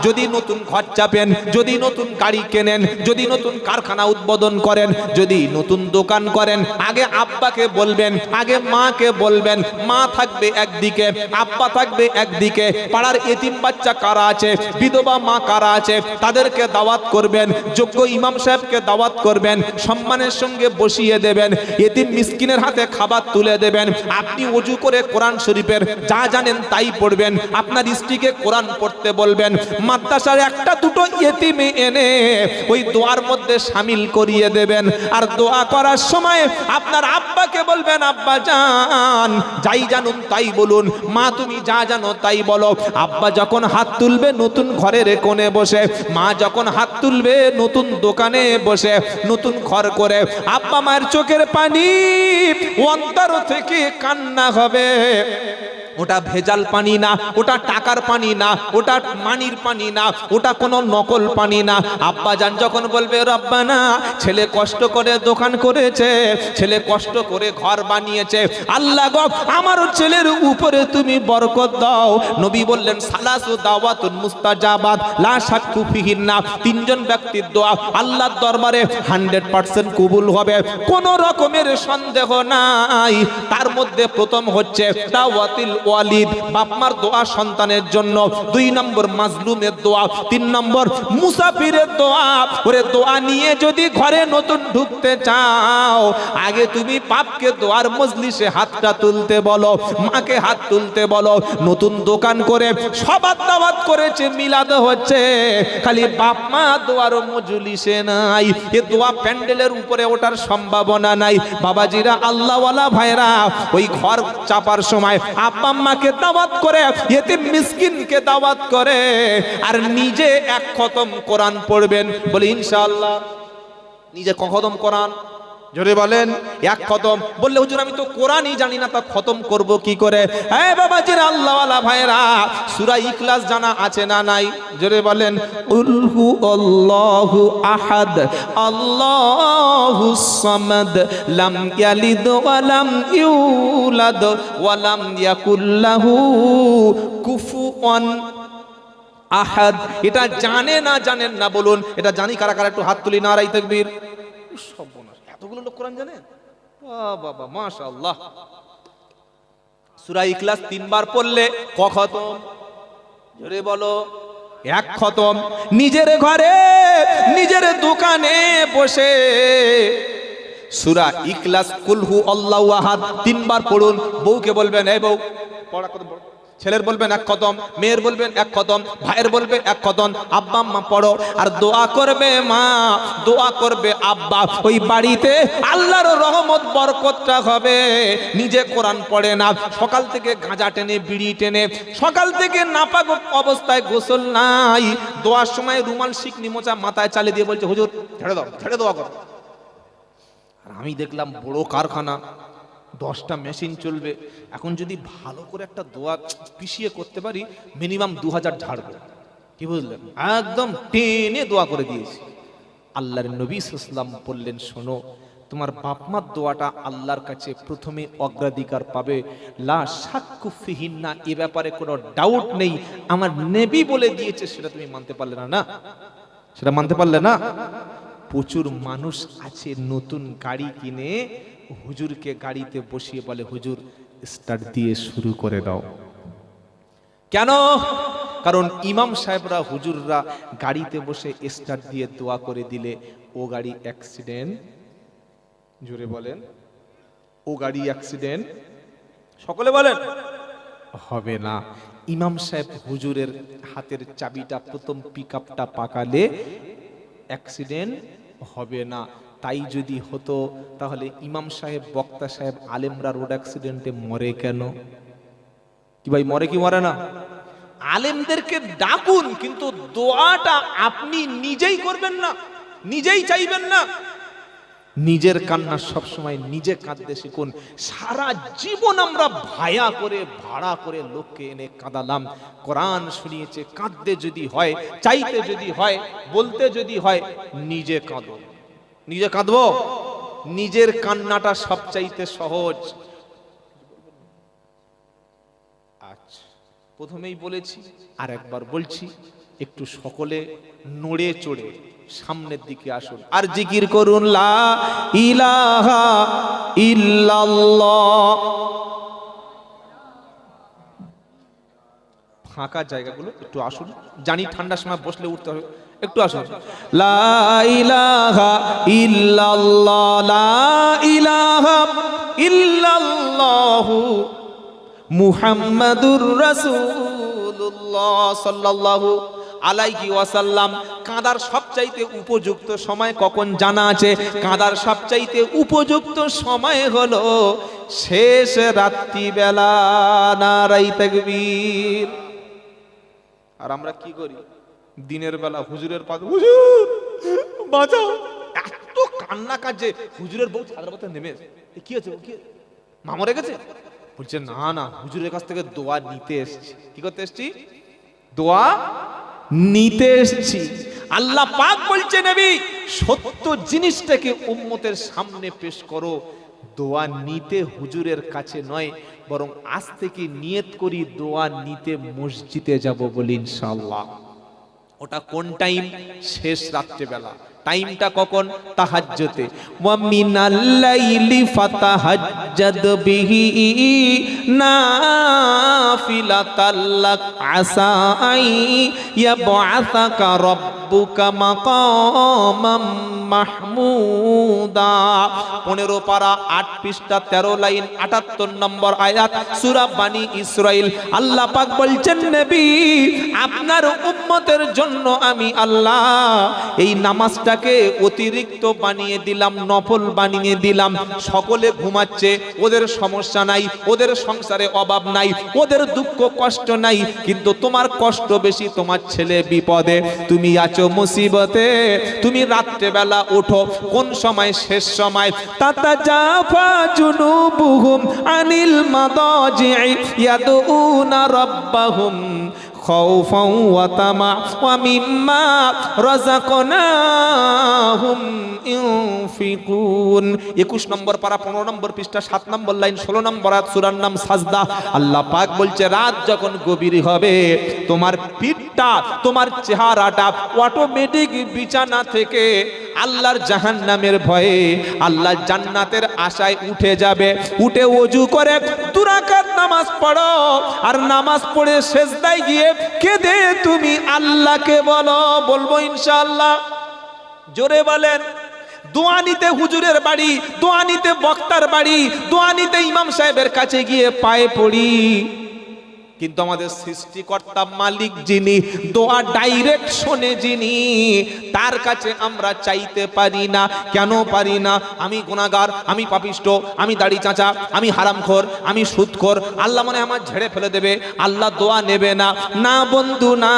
যদি নতুন ঘর চাপেন, যদি নতুন গাড়ি কেনেন, যদি নতুন কারখানা উদ্বোধন করেন, যদি নতুন দোকান করেন, আগে আব্বাকে বলবেন, আগে মাকে বলবেন। মা থাকবে একদিকে, আব্বা থাকবে একদিকে। পাড়ার এতিম বাচ্চা কারা আছে, বিধবা মা কারা আছে, তাদেরকে দাওয়াত করবেন। যোগ্য ইমাম সাহেবকে দাওয়াত করবেন, সম্মানের সঙ্গে বসিয়ে দেবেন। এতিম মিসকিনের হাতে খাবার তুলে দেবেন। আপনি ওযু করে কোরআন শরীফের যা জানেন তাই পড়বেন। আপনার স্ত্রীকে কোরআন পড়তে বলবেন। মাদ্রাসার 1-2 এতিম এনে ওই দোয়ার মধ্যে শামিল করিয়ে দেবেন। আর দোয়া করার সময় আপনার আব্বাকে বলবেন, আব্বা জান যাই জানুন তাই বলুন, মা তুমি যা জানো তাই বলো। আব্বা যখন হাত তুলবে নতুন ঘরের কোণে বসে, মা যখন হাত তুলবে নতুন দোকানে বসে, নতুন ঘর করে, আব্বা মায়ের চোখের পানি অন্তর থেকে কান্না হবে। ওটা ভেজাল পানি না, ওটা টাকার পানি না, ওটা মানির পানি না, ওটা কোনো নকল পানি না। আব্বা জান যখন বলবে রব্বানা, ছেলে কষ্ট করে দোকান করেছে, ছেলে কষ্ট করে ঘর বানিয়েছে, আল্লাহ গো আমার ছেলের উপরে তুমি বরকত দাও। নবী বললেন সালাসু দাওয়াতুন মুস্তাজাবাত লা শাক্কু ফিহিন্না, 3 জন ব্যক্তির দোয়া আল্লাহর দরবারে 100% কবুল হবে, কোনো রকমের সন্দেহ নাই। তার মধ্যে প্রথম হচ্ছে দাওয়াতিল ওয়ালিদ, বাপমার দোয়া সন্তানের জন্য। 2 নম্বর মাজলুমের দোয়া। 3 নম্বর মুসাফিরের দোয়া। ওরে দোয়া নিয়ে যদি ঘরে নতুন ঢুকতে চাও, আগে তুমি বাপকে দোয়ার মজলিসে হাতটা তুলতে বলো, মাকে হাত তুলতে বলো। নতুন দোকান করে সবার দাওয়াত করেছে, মিলাদ হচ্ছে, খালি বাপ মা দোয়ার মজলিসে নাই। এ দোয়া প্যান্ডেলের উপরে ওঠার সম্ভাবনা নাই। বাবাজিরা, আল্লাহওয়ালা ভাইরা, ওই ঘর চাপার সময় আব্বা আম্মাকে দাওয়াত করে, ইয়েতিম মিসকিনকে দাওয়াত করে, আর নিজে এক খতম কোরআন পড়বেন। বলি ইনশাআল্লাহ। নিজে ক খতম কোরআন? জোরে বলেন। এক খতম। বললে হুজুর আমি তো কোরআনই জানি না, তা খতম করব কি করে? হ্যাঁ বাবাজিরা, আল্লাহওয়ালা ভাইরা, সূরা ইখলাস জানা আছে না নাই? জোরে বলেন। কুল হু আল্লাহু আহাদ আল্লাহুস সামাদ লাম ইয়ালিদ ওয়া লাম ইউলাদ ওয়া লাম ইয়াকুল লাহু কুফুয়ান আহাদ। এটা জানে না জানেন না বলুন। এটা জানি কারা কারা? একটু হাত তুলি, নারাই তাকবীর। সর্বনাশ, এতগুলো লোক কোরআন জানে? বাবা মাশাআল্লাহ। সূরা ইখলাস 3 বার পড়লে ক খতম? জোরে বলো। এক খতম। নিজের ঘরে নিজের দোকানে বসে সূরা ইখলাস কুল হু আল্লাহু আহাদ 3 বার পড়ুন। বউকে বলবেন, এই বউ পড়া কত বড়। ছেলের বলবেন এক খতম, মেয়ের বলবেন এক খতম, ভাইয়ের বলবে এক খতম। আব্বা আম্মা পড়ো, আর দোয়া করবে মা, দোয়া করবে আব্বা। ওই বাড়িতে আল্লাহর রহমত বরকতটা হবে। নিজে কোরআন পড়ে না, সকাল থেকে গাঁজা টেনে বিড়ি টেনে, সকাল থেকে নাপাক অবস্থায় গোসল নাই, দোয়ার সময় রুমাল শিকনি মোচা মাথায় চালিয়ে দিয়ে বলছে হুজুর ছেড়ে দাও, ছেড়ে দোয়া করো। আর আমি দেখলাম বড় কারখানা, 10টা মেশিন চলবে। এখন যদি ভালো করে একটা দোয়া পিষিয়ে করতে পারি, মিনিমাম 2000 ঝাড়বে। কি বুঝলেন? একদম টেনে দোয়া করে দিয়েছি। আল্লাহর নবী সাল্লাল্লাহু আলাইহি ওয়াসাল্লাম বললেন, শোনো, তোমার বাপ মার দোয়াটা আল্লাহর কাছে প্রথমে অগ্রাধিকার পাবে। লা শাক্কু ফিহিন্না, এ ব্যাপারে কোনো ডাউট নেই। আমার নবী বলে দিয়েছে, সেটা তুমি মানতে পারলে না? না, সেটা মানতে পারলে না? প্রচুর মানুষ আছে নতুন গাড়ি কিনে হুজুরকে গাড়িতে বসিয়ে বলে, হুজুর স্টার্ট দিয়ে শুরু করে দাও। কেন? কারণ ইমাম সাহেবরা হুজুররা গাড়িতে বসে স্টার্ট দিয়ে দোয়া করে দিলে ও গাড়ি অ্যাক্সিডেন্ট। জোরে বলেন। ও গাড়ি অ্যাক্সিডেন্ট সকলে বলেন হবে না। ইমাম সাহেব হুজুরের হাতের চাবিটা প্রথম পিকআপটা পাকালে অ্যাক্সিডেন্ট হবে না। তাই যদি হতো তাহলে ইমাম সাহেব, বক্তা সাহেব, আলেমরা রোড অ্যাক্সিডেন্টে মরে কেন? কি ভাই, মরে কি মরে না? আলেমদেরকে ডাকুন, কিন্তু দোয়াটা আপনি নিজেই করবেন না, নিজেই চাইবেন না। নিজের কান্না সবসময় নিজে কাঁদতে শিখুন। সারা জীবন আমরা ভায়া করে ভাড়া করে লোককে এনে কাঁদালাম। কোরআন শুনিয়েছে, কাঁদতে যদি হয়, চাইতে যদি হয়, বলতে যদি হয়, নিজে কাঁদো। নিজে কাঁদবো। নিজের কান্নাটা সবচাইতে সহজ। আচ্ছা, প্রথমেই বলেছি, আর একবার বলছি, একটু সকলে নড়ে চড়ে সামনের দিকে আসুন আর জিকির করুন, লা ইলাহা ইল্লাল্লাহ। ফাঁকা জায়গাগুলো একটু আসুন। জানি ঠান্ডার সময় বসলে উঠতে হবে, একটু আসুন। লা ইলাহা ইল্লাল্লাহ, লা ইলাহা ইল্লাল্লাহু মুহাম্মাদুর রাসূলুল্লাহ সাল্লাল্লাহু আলাইহি ওয়াসাল্লাম। কাঁদার সবচাইতে উপযুক্ত সময় কখন জানা আছে? কাঁদার সবচাইতে উপযুক্ত সময় হলো শেষ রাত্রিবেলা। নারাই তাকবীর। আর আমরা কি করি? দিনের বেলা হুজুরের পাশে, হুজুর বাঁচাও, এত কান্না কাজে হুজুরের বউ ছাদের পথে নেমে কি হয়েছে, কি মা মরে গেছে? বলছে না না, হুজুরের কাছ থেকে দোয়া নিতে এসেছি। কি করতে এসেছি? দোয়া নিতে এসেছি। আল্লাহ পাক বলছে, নবী সত্য জিনিসটাকে উম্মতের সামনে পেশ করো। দোয়া নিতে হুজুরের কাছে নয়, বরং আজ থেকে নিয়ত করি দোয়া নিতে মসজিদে যাব বলি ইনশাআল্লাহ। ওটা কোন টাইম? শেষ রাত্রিবেলা। টাইমটা কখন? তাহাজ্জুদে। ওয়া মিনাল লাইলি ফাতাহাজ্জাদ বিহি নাফিলাতাল লাক আসা আই ইয়াবআসাকা রাব্বুকা মাকামাম মাহমুদা। 15 পারা 8 পৃষ্ঠা 13 লাইন 78 নম্বর আয়াত সূরা বানী ইসরাইল। আল্লাহ পাক বলছেন, নবী আপনার উম্মতের জন্য আমি আল্লাহ এই নামাজটা রোজাকে অতিরিক্ত বানিয়ে দিলাম, নফল বানিয়ে দিলাম। সকলে ঘুমাচ্ছে, ওদের সমস্যা নাই, ওদের সংসারে অভাব নাই, ওদের দুঃখ কষ্ট নাই, কিন্তু তোমার কষ্ট বেশি, তোমার ছেলে বিপদে, তুমি আছো মুসিবতে। তুমি রাত্রেবেলা ওঠো, কোন সময়? শেষ সময়। তাতাজাফা জুনুবুহুম আনিল মাদাজি'i ইয়াদউনা রাব্বাহুম খাউফান ওয়া তামা ওয়া মিম্মা রাযাকনাহুম ইউনফিকুন। 21 নম্বর পারা 15 নম্বর পৃষ্ঠা 7 নম্বর লাইন 16 নম্বর আয়াত, সূরার নাম সাজদা। আল্লাহ পাক বলছে রাত যখন গভীর হবে, তোমার পিঠটা, তোমার চেহারাটা অটোমেটিক বিছানা থেকে আল্লাহর জাহান্নামের ভয়ে আল্লাহর জান্নাতের আশায় উঠে যাবে। উঠে ওযু করে 2 রাকাত নামাজ পড়ো, আর নামাজ পড়ে সিজদায় গিয়ে কেঁদে তুমি আল্লাহকে বলো, বলবো ইনশাআল্লাহ। জোরে বলেন। দোয়া নিতে হুজুরের বাড়ি, দোয়া নিতে বক্তার বাড়ি, দোয়া নিতে ইমাম সাহেবের কাছে গিয়ে পায়ে পড়ি, কিন্তু আমাদের সৃষ্টিকর্তা মালিক যিনি, দোয়া ডাইরেক্ট শোনে যিনি, তার কাছে আমরা চাইতে পারি না। কেন পারি না? আমি গুনাহগার, আমি পাপিষ্ট, আমি দাড়ি চাচা, আমি হারামখোর, আমি সুদখোর। আল্লাহ মনে আমার ঝেড়ে ফেলে দেবে, আল্লাহ দোয়া নেবে না। না বন্ধু না,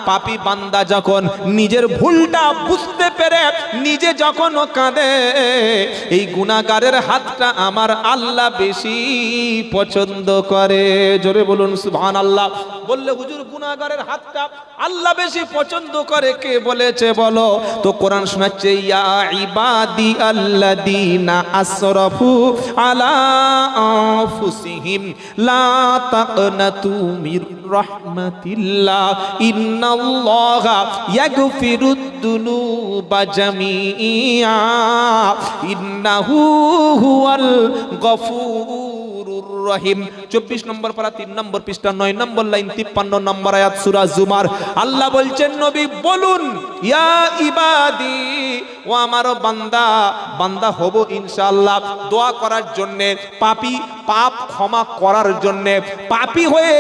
পাপী বান্দা যখন নিজের ভুলটা বুঝতে পেরে নিজে যখন কাঁদে, এই গুনাহগারের হাতটা আমার আল্লাহ বেশি পছন্দ করে। জোরে বলুন সুবহানাল্লাহ। বললে হুজুর গুনাহগারের হাতটা আল্লাহ বেশি পছন্দ করে, কে বলেছে বলো তো? কোরআন শোনাচ্ছে, ইয়া ইবাদি আল্লাযীনা আসরাফু আলা আনফুসিহিম লা তাকনাতু মির রাহমাতিল্লাহ ইন্নাল্লাহা ইয়াগফিরুদ দুনুবা জামিআ ইন্নাহু হুয়াল গফুরুর রহিম। 24 নম্বর পারা 3 নম্বর পৃষ্ঠা 9 নম্বর লাইন 53 নম্বর আয়াত, সূরা জুমার। আল্লাহ বলছেন নবী বলুন, ইয়া ইবাদি, ও আমার বান্দা, বান্দা হব ইনশাআল্লাহ দোয়া করার জন্য, পাপী পাপ ক্ষমা করার জন্য। পাপী হয়ে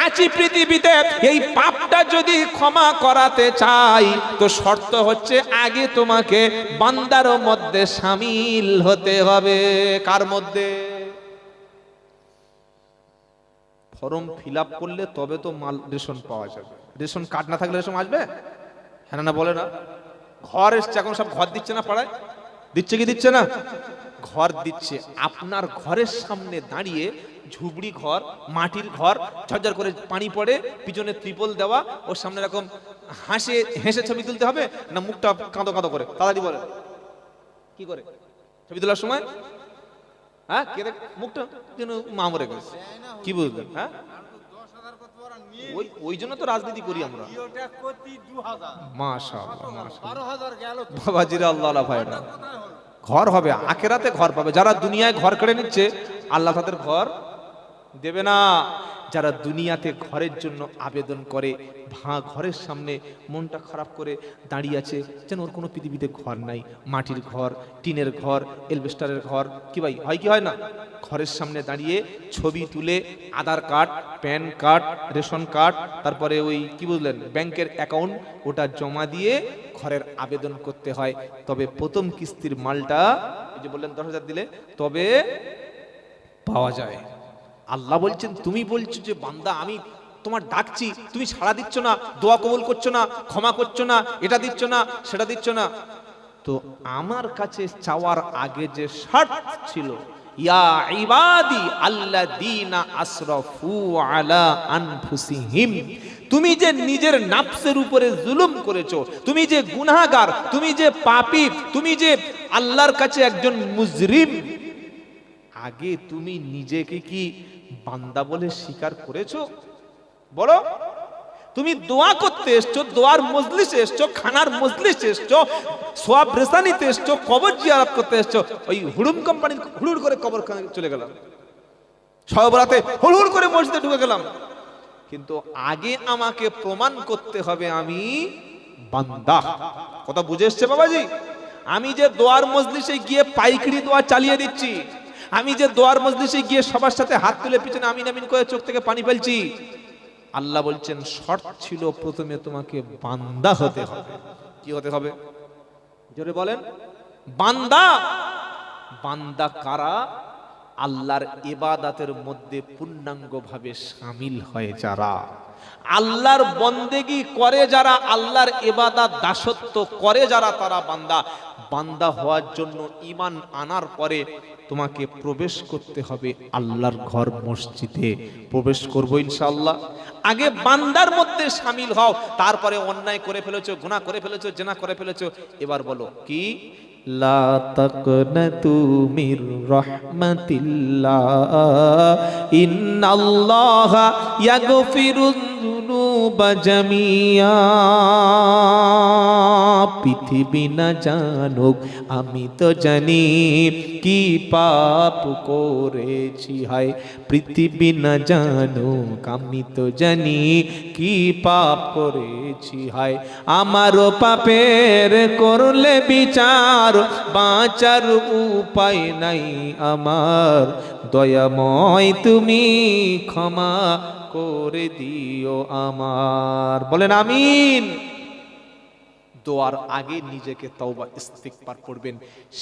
আছি পৃথিবীতে, এই পাপটা যদি ক্ষমা করাতে চাই তো শর্ত হচ্ছে আগে তোমাকে বান্দার মধ্যে শামিল হতে হবে। কার মধ্যে? ফর্ম ফিল আপ করলে তবে তো মাল রেশন পাওয়া যাবে। রেশন কার্ড না থাকলে রেশন আসবে? হ্যাঁ না বলে না? ঘর এসছে, এখন সব ঘর দিচ্ছে না পাড়ায়? দিচ্ছে কি দিচ্ছে না? ঘর দিচ্ছে। আপনার ঘরের সামনে দাঁড়িয়ে, ঝুবড়ি ঘর, মাটির ঘর, ঝরঝর করে পানি পড়ে, পিছনে ত্রিপল দেওয়া, ওর সামনে এরকম হেসে ছবি তুলতে হবে না মুখটা কাঁদো কাঁদো করে? তাড়াতাড়ি বলে কি করে ছবি তোলার সময়? হ্যাঁ, কে দেখ মুখটা যেন মা মরে গেছে, কি বুঝলেন? হ্যাঁ, ওই জন্য তো রাজনীতি করি আমরা। মাশাআল্লাহ মাশাআল্লাহ বাবাজিরা, আল্লাহ ভাইরা, ঘর হবে আখিরাতে, ঘর পাবে। যারা দুনিয়ায় ঘর কেড়ে নিচ্ছে, আল্লাহ তাদের ঘর দেবে না। যারা দুনিয়াতে ঘরের জন্য আবেদন করে, ঘরের সামনে মনটা খারাপ করে দাঁড়িয়ে আছে, যেন ওর কোনো পৃথিবীতে ঘর নাই, মাটির ঘর, টিনের ঘর, এলবেস্টারের ঘর, কি ভাই হয় কি হয় না? ঘরের সামনে দাঁড়িয়ে ছবি তুলে Aadhaar card, PAN card, ration card, তারপরে ওই কি বুঝলেন ব্যাংকের অ্যাকাউন্ট, ওটা জমা দিয়ে ঘরের আবেদন করতে হয়। তবে প্রথম কিস্তির মালটা, এই যে বললেন 10,000 দিলে তবে পাওয়া যায়। আল্লাহ বলছেন, তুমি বলছো যে বান্দা আমি তোমার ডাকছি, তুমি সাড়া দিচ্ছ না, দোয়া কবুল করছো না, ক্ষমা করছো না, এটা দিচ্ছ না, সেটা দিচ্ছ না, তো আমার কাছে চাওয়ার আগে যে শর্ত ছিল, ইয়া ইবাদি আল্লাযীনা আসরাফু আলা আনফুসিহিম, তুমি যে নিজের নাফসের উপরে জুলুম করেছো, তুমি যে গুনাহগার, তুমি যে পাপী, তুমি যে আল্লাহর কাছে একজন মুজরিম, আগে তুমি নিজেকে কি বান্দা বলে স্বীকার করেছো? বলো। তুমি দোয়া করতে এসছো, দোয়ার মজলিসে এসছো, খানার মজলিসে এসছো, সোয়াব রেসানিতে এসছো, কবর জিয়ারত করতে এসছো, ওই হুড়ুম কোম্পানির হুড়ুড় করে কবর চলে গেলাম, সব রাতে হুড়ুড় করে মসজিদে ঢুকে গেলাম, কিন্তু আগে আমাকে প্রমাণ করতে হবে আমি বান্দা। কথা বুঝে এসছে বাবাজি? আমি যে দোয়ার মজলিসে গিয়ে পাইকারি দোয়া চালিয়ে দিচ্ছি, আমি যে দোয়ার মজলিসে গিয়ে সবার সাথে হাত তুলে পিছনে আমিন আমিন করে চোখ থেকে পানি ফেলছি, আল্লাহ বলছেন শর্ত ছিল প্রথমে তোমাকে বান্দা হতে হবে। কি হতে হবে? জোরে বলেন। বান্দা, বান্দা কারা? আল্লাহর ইবাদতের মধ্যে পূর্ণাঙ্গভাবে শামিল হয় যারা, আল্লাহর বন্দেগী করে যারা, আল্লাহর ইবাদত দাসত্ব করে যারা, তারা বান্দা। বান্দা হওয়ার জন্য ঈমান আনার পরে তোমাকে প্রবেশ করতে হবে আল্লাহর ঘর মসজিদে। প্রবেশ করব ইনশাআল্লাহ। আগে বান্দার মধ্যে শামিল হও, তারপরে অন্যায় করে ফেলেছো, গুনাহ করে ফেলেছো, জিনা করে ফেলেছো, এবার বলো কি? লা তাকনাতু মির রাহমাতিল্লাহ ইন্নাল্লাহা ইয়াগফিরুয যুনুবা জামিয়া। পৃথিবী না জানুক আমি তো জানি কি পাপ করেছি, হায় পৃথিবী না জানুক আমি তো জানি কি পাপ করেছি, হায় আমারও পাপের করলে বিচার, বাঁচার উপায় নাই আমার, দয়াময় তুমি ক্ষমা করে দিও আমার। বলেন আমিন। দোয়ার আগে নিজেকে তওবা ইস্তিগফার করবেন।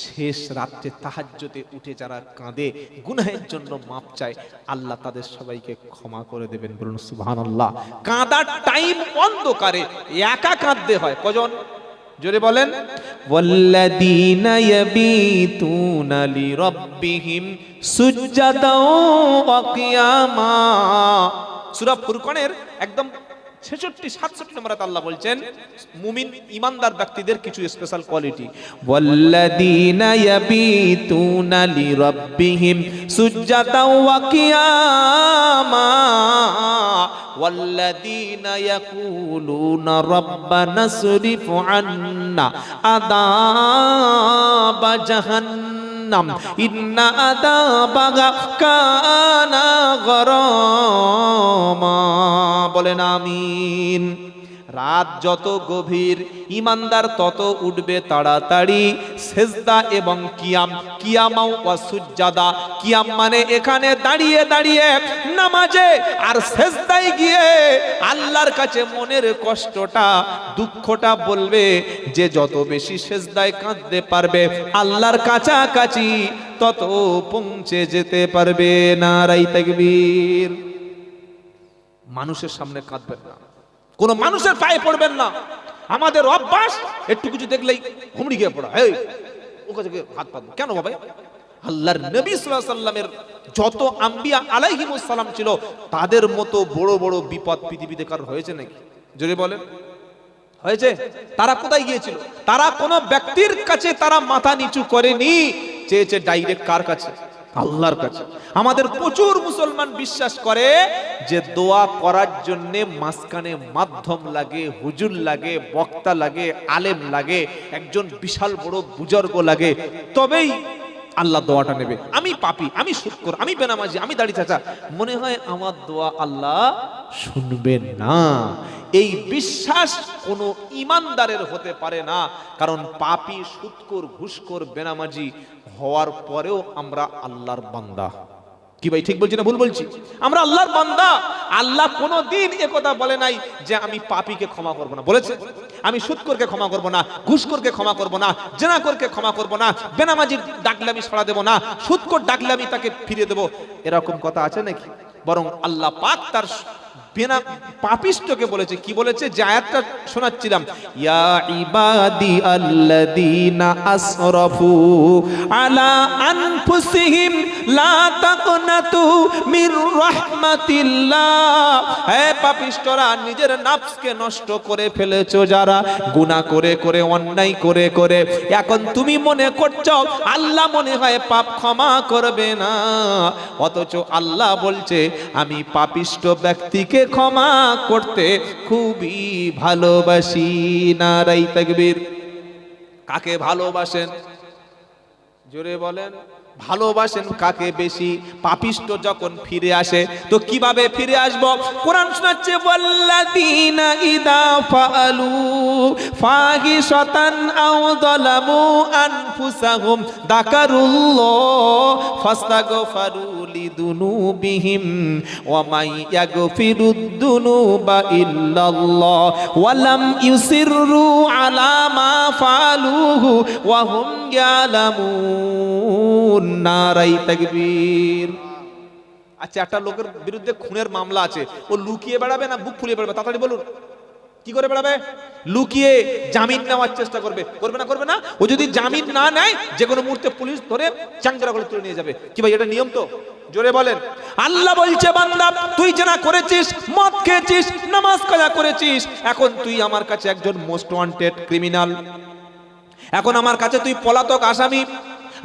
শেষ রাতে তাহাজ্জুদে উঠে যারা কাঁদে, গুনাহের জন্য মাপ চায়, আল্লাহ তাদের সবাইকে ক্ষমা করে দেবেন। বলুন সুবহানাল্লাহ। কাঁদার টাইম অন্ধকারে একা কাঁদতে হয়। কজন? জোরে বলেন। ওয়াল্লাযীনা ইয়াবিতুনা লিরাব্বিহিম সুজদাও ওয়া কিয়ামা। সূরা ফুরকানের একদম 66-67 নম্বর আয়াতে আল্লাহ বলছেন মুমিন ঈমানদার ব্যক্তিদের কিছু স্পেশাল কোয়ালিটি। ওয়াল্লাযীনা ইয়াবিতুনা লিরাব্বিহিম সুজদাও ওয়া কিয়ামা ওয়াল্লাযীনা ইয়াকুলুনা রাব্বানা সরিফ আন্না আযাবা জাহান্নাম ইন্না আযাবাহা কানা গরামা। বলেন আমিন। রাত যত গভীর ঈমানদার তত উঠবে তাড়াতাড়ি সেজদা এবং কিয়াম। কিয়ামাও ওয়া সুজদা। কিয়াম মানে এখানে দাঁড়িয়ে দাঁড়িয়ে নামাজে, আর সেজদায় গিয়ে আল্লাহর কাছে মনের কষ্টটা, দুঃখটা বলবে। যে যত বেশি সেজদায় কাঁদতে পারবে আল্লাহর কাছাকাছি তত পৌঁছে যেতে পারবে। নারায়ে তাকবীর। মানুষের সামনে কাঁদবেন না, কোন মানুষের পায়ে পড়বেন না। আমাদের অভ্যাস একটু কিছু দেখলেই হুমড়ি খেয়ে পড়া, এই ওকে থেকে হাত পাতবো কেন বাবা? আল্লাহর নবী সাল্লাল্লাহু আলাইহি ওয়াসাল্লামের যত আম্বিয়া আলাইহিমুস সালাম ছিল, তাদের মতো বড় বড় বিপদ পৃথিবীতে কারোর হয়েছে নাকি? জোরে বলেন, হয়েছে? তারা কোথায় গিয়েছিল? তারা কোন ব্যক্তির কাছে তারা মাথা নিচু করেনি, চেয়েছে ডাইরেক্ট কার কাছে? আল্লাহর কাছে। আমাদের প্রচুর মুসলমান বিশ্বাস করে যে দোয়া করার জন্য মাঝখানে মাধ্যম লাগে, হুজুর লাগে, বক্তা লাগে, আলেম লাগে, একজন বিশাল বড় বুজুর্গ লাগে, তবেই আল্লাহ দোয়াটা নেবে। আমি পাপী, আমি সুদখোর, আমি বেনামাজি, আমি দাড়ি চাচা, মনে হয় আমার দোয়া আল্লাহ শুনবেন না। এই বিশ্বাস কোনো ঈমানদারের হতে পারে না। কারণ পাপী, সুদখোর, ঘুষখোর, বেনামাজি হওয়ার পরেও আমরা আল্লাহর বান্দা। কি ভাই ঠিক বলছি না ভুল বলছি? আমরা আল্লাহর বান্দা। আল্লাহ কোনোদিন একথা বলে নাই যে আমি পাপীকে ক্ষমা করব না। বলেছে আমি সুদখোরকে ক্ষমা করব না, ঘুষখোরকে ক্ষমা করব না, জিনাখোরকে ক্ষমা করব না, বেনামাজি ডাকলে আমি সাড়া দেব না, সুদখোর ডাকলে আমি তাকে ফিরিয়ে দেব, এরকম কথা আছে নাকি? বরং আল্লাহ পাক তার বিনা পাপিষ্টকে বলেছে, কি বলেছে? যে আয়াতটা শোনাচ্ছিলাম, ইয়া ইবাদি আল্লাযীনা আসরাফু আলা আনফুসিহিম লা তাকনাতু মির রাহমাতিল্লাহ। হে পাপিষ্টরা, নিজের নফসকে নষ্ট করে ফেলেছো যারা, গুনাহ করে করে, অন্যায় করে করে, এখন তুমি মনে করছো আল্লাহ মনে হয় পাপ ক্ষমা করবে না, অথচ আল্লাহ বলছে আমি পাপিষ্ট ব্যক্তিকে ক্ষমা করতে খুবই ভালোবাসি। নারায়ে তাকবীর। কাকে ভালোবাসেন? জোরে বলেন, ভালোবাসেন কাকে বেশি? পাপিষ্ট যখন ফিরে আসে তো কিভাবে ফিরে আসবো? কোরআন শোনাচ্ছে, ওয়াল্লাযীনা ইযা ফাআলু ফাহিশাতান আও যালামু আনফুসাহুম যাকারুল্লাহ ফাস্তাগফারু লিযুনুবিহিম ওয়া মান ইয়াগফিরুদ যুনুবা ইল্লাল্লাহ ওয়া লাম ইউসিররু আলা মা ফাআলুহু ওয়া হুম ইয়ালামুন। নারাই তাকবীর। আচ্ছা, একটা লোকের বিরুদ্ধে খুনের মামলা আছে, ও লুকিয়ে বেড়াবে না বুক ফুলিয়ে বেড়াবে? তাড়াতাড়ি বলুন, কি করে বেড়াবে? লুকিয়ে জামিন নেওয়ার চেষ্টা করবে, করবে না? করবে না? ও যদি জামিন না নেয় যে কোনো মুহূর্তে পুলিশ ধরে চাঙ্গরা করে তুলে নিয়ে যাবে। কি ভাই, এটা নিয়ম তো? জোরে বলেন। আল্লাহ বলছে, বান্দা তুই জেনা করেছিস, মদ খেয়েছিস, নামাজ কাজা করেছিস, এখন তুই আমার কাছে একজন মোস্ট ওয়ান্টেড ক্রিমিনাল, এখন আমার কাছে তুই পলাতক আসামি।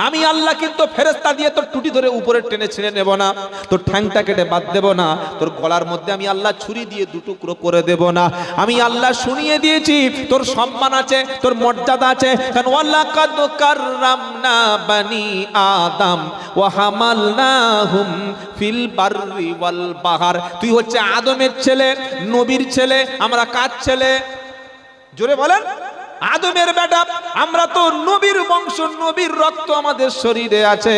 আমি আল্লাহ কিন্তু ফেরেশতা দিয়ে তোর টুটি ধরে উপরে টেনে ছিঁড়ে নেব না, তোর ঠ্যাংটা কেটে বাদ দেব না, তোর গলার মধ্যে আমি আল্লাহ ছুরি দিয়ে দুটুকরো করে দেব না। আমি আল্লাহ শুনিয়ে দিয়েছি তোর সম্মান আছে, তোর মর্যাদা আছে, কারণ ওয়ালাকাদ কাররামনা বানি আদম ওয়া হামালনাহুম ফিল বাররি ওয়াল বাহর। তুই হচ্ছে আদমের ছেলে, নবীর ছেলে, আমরা কার ছেলে? জোরে বলেন। আদমের বেটা, আমরা তো নবীর বংশ, নবীর রক্ত আমাদের শরীরে আছে।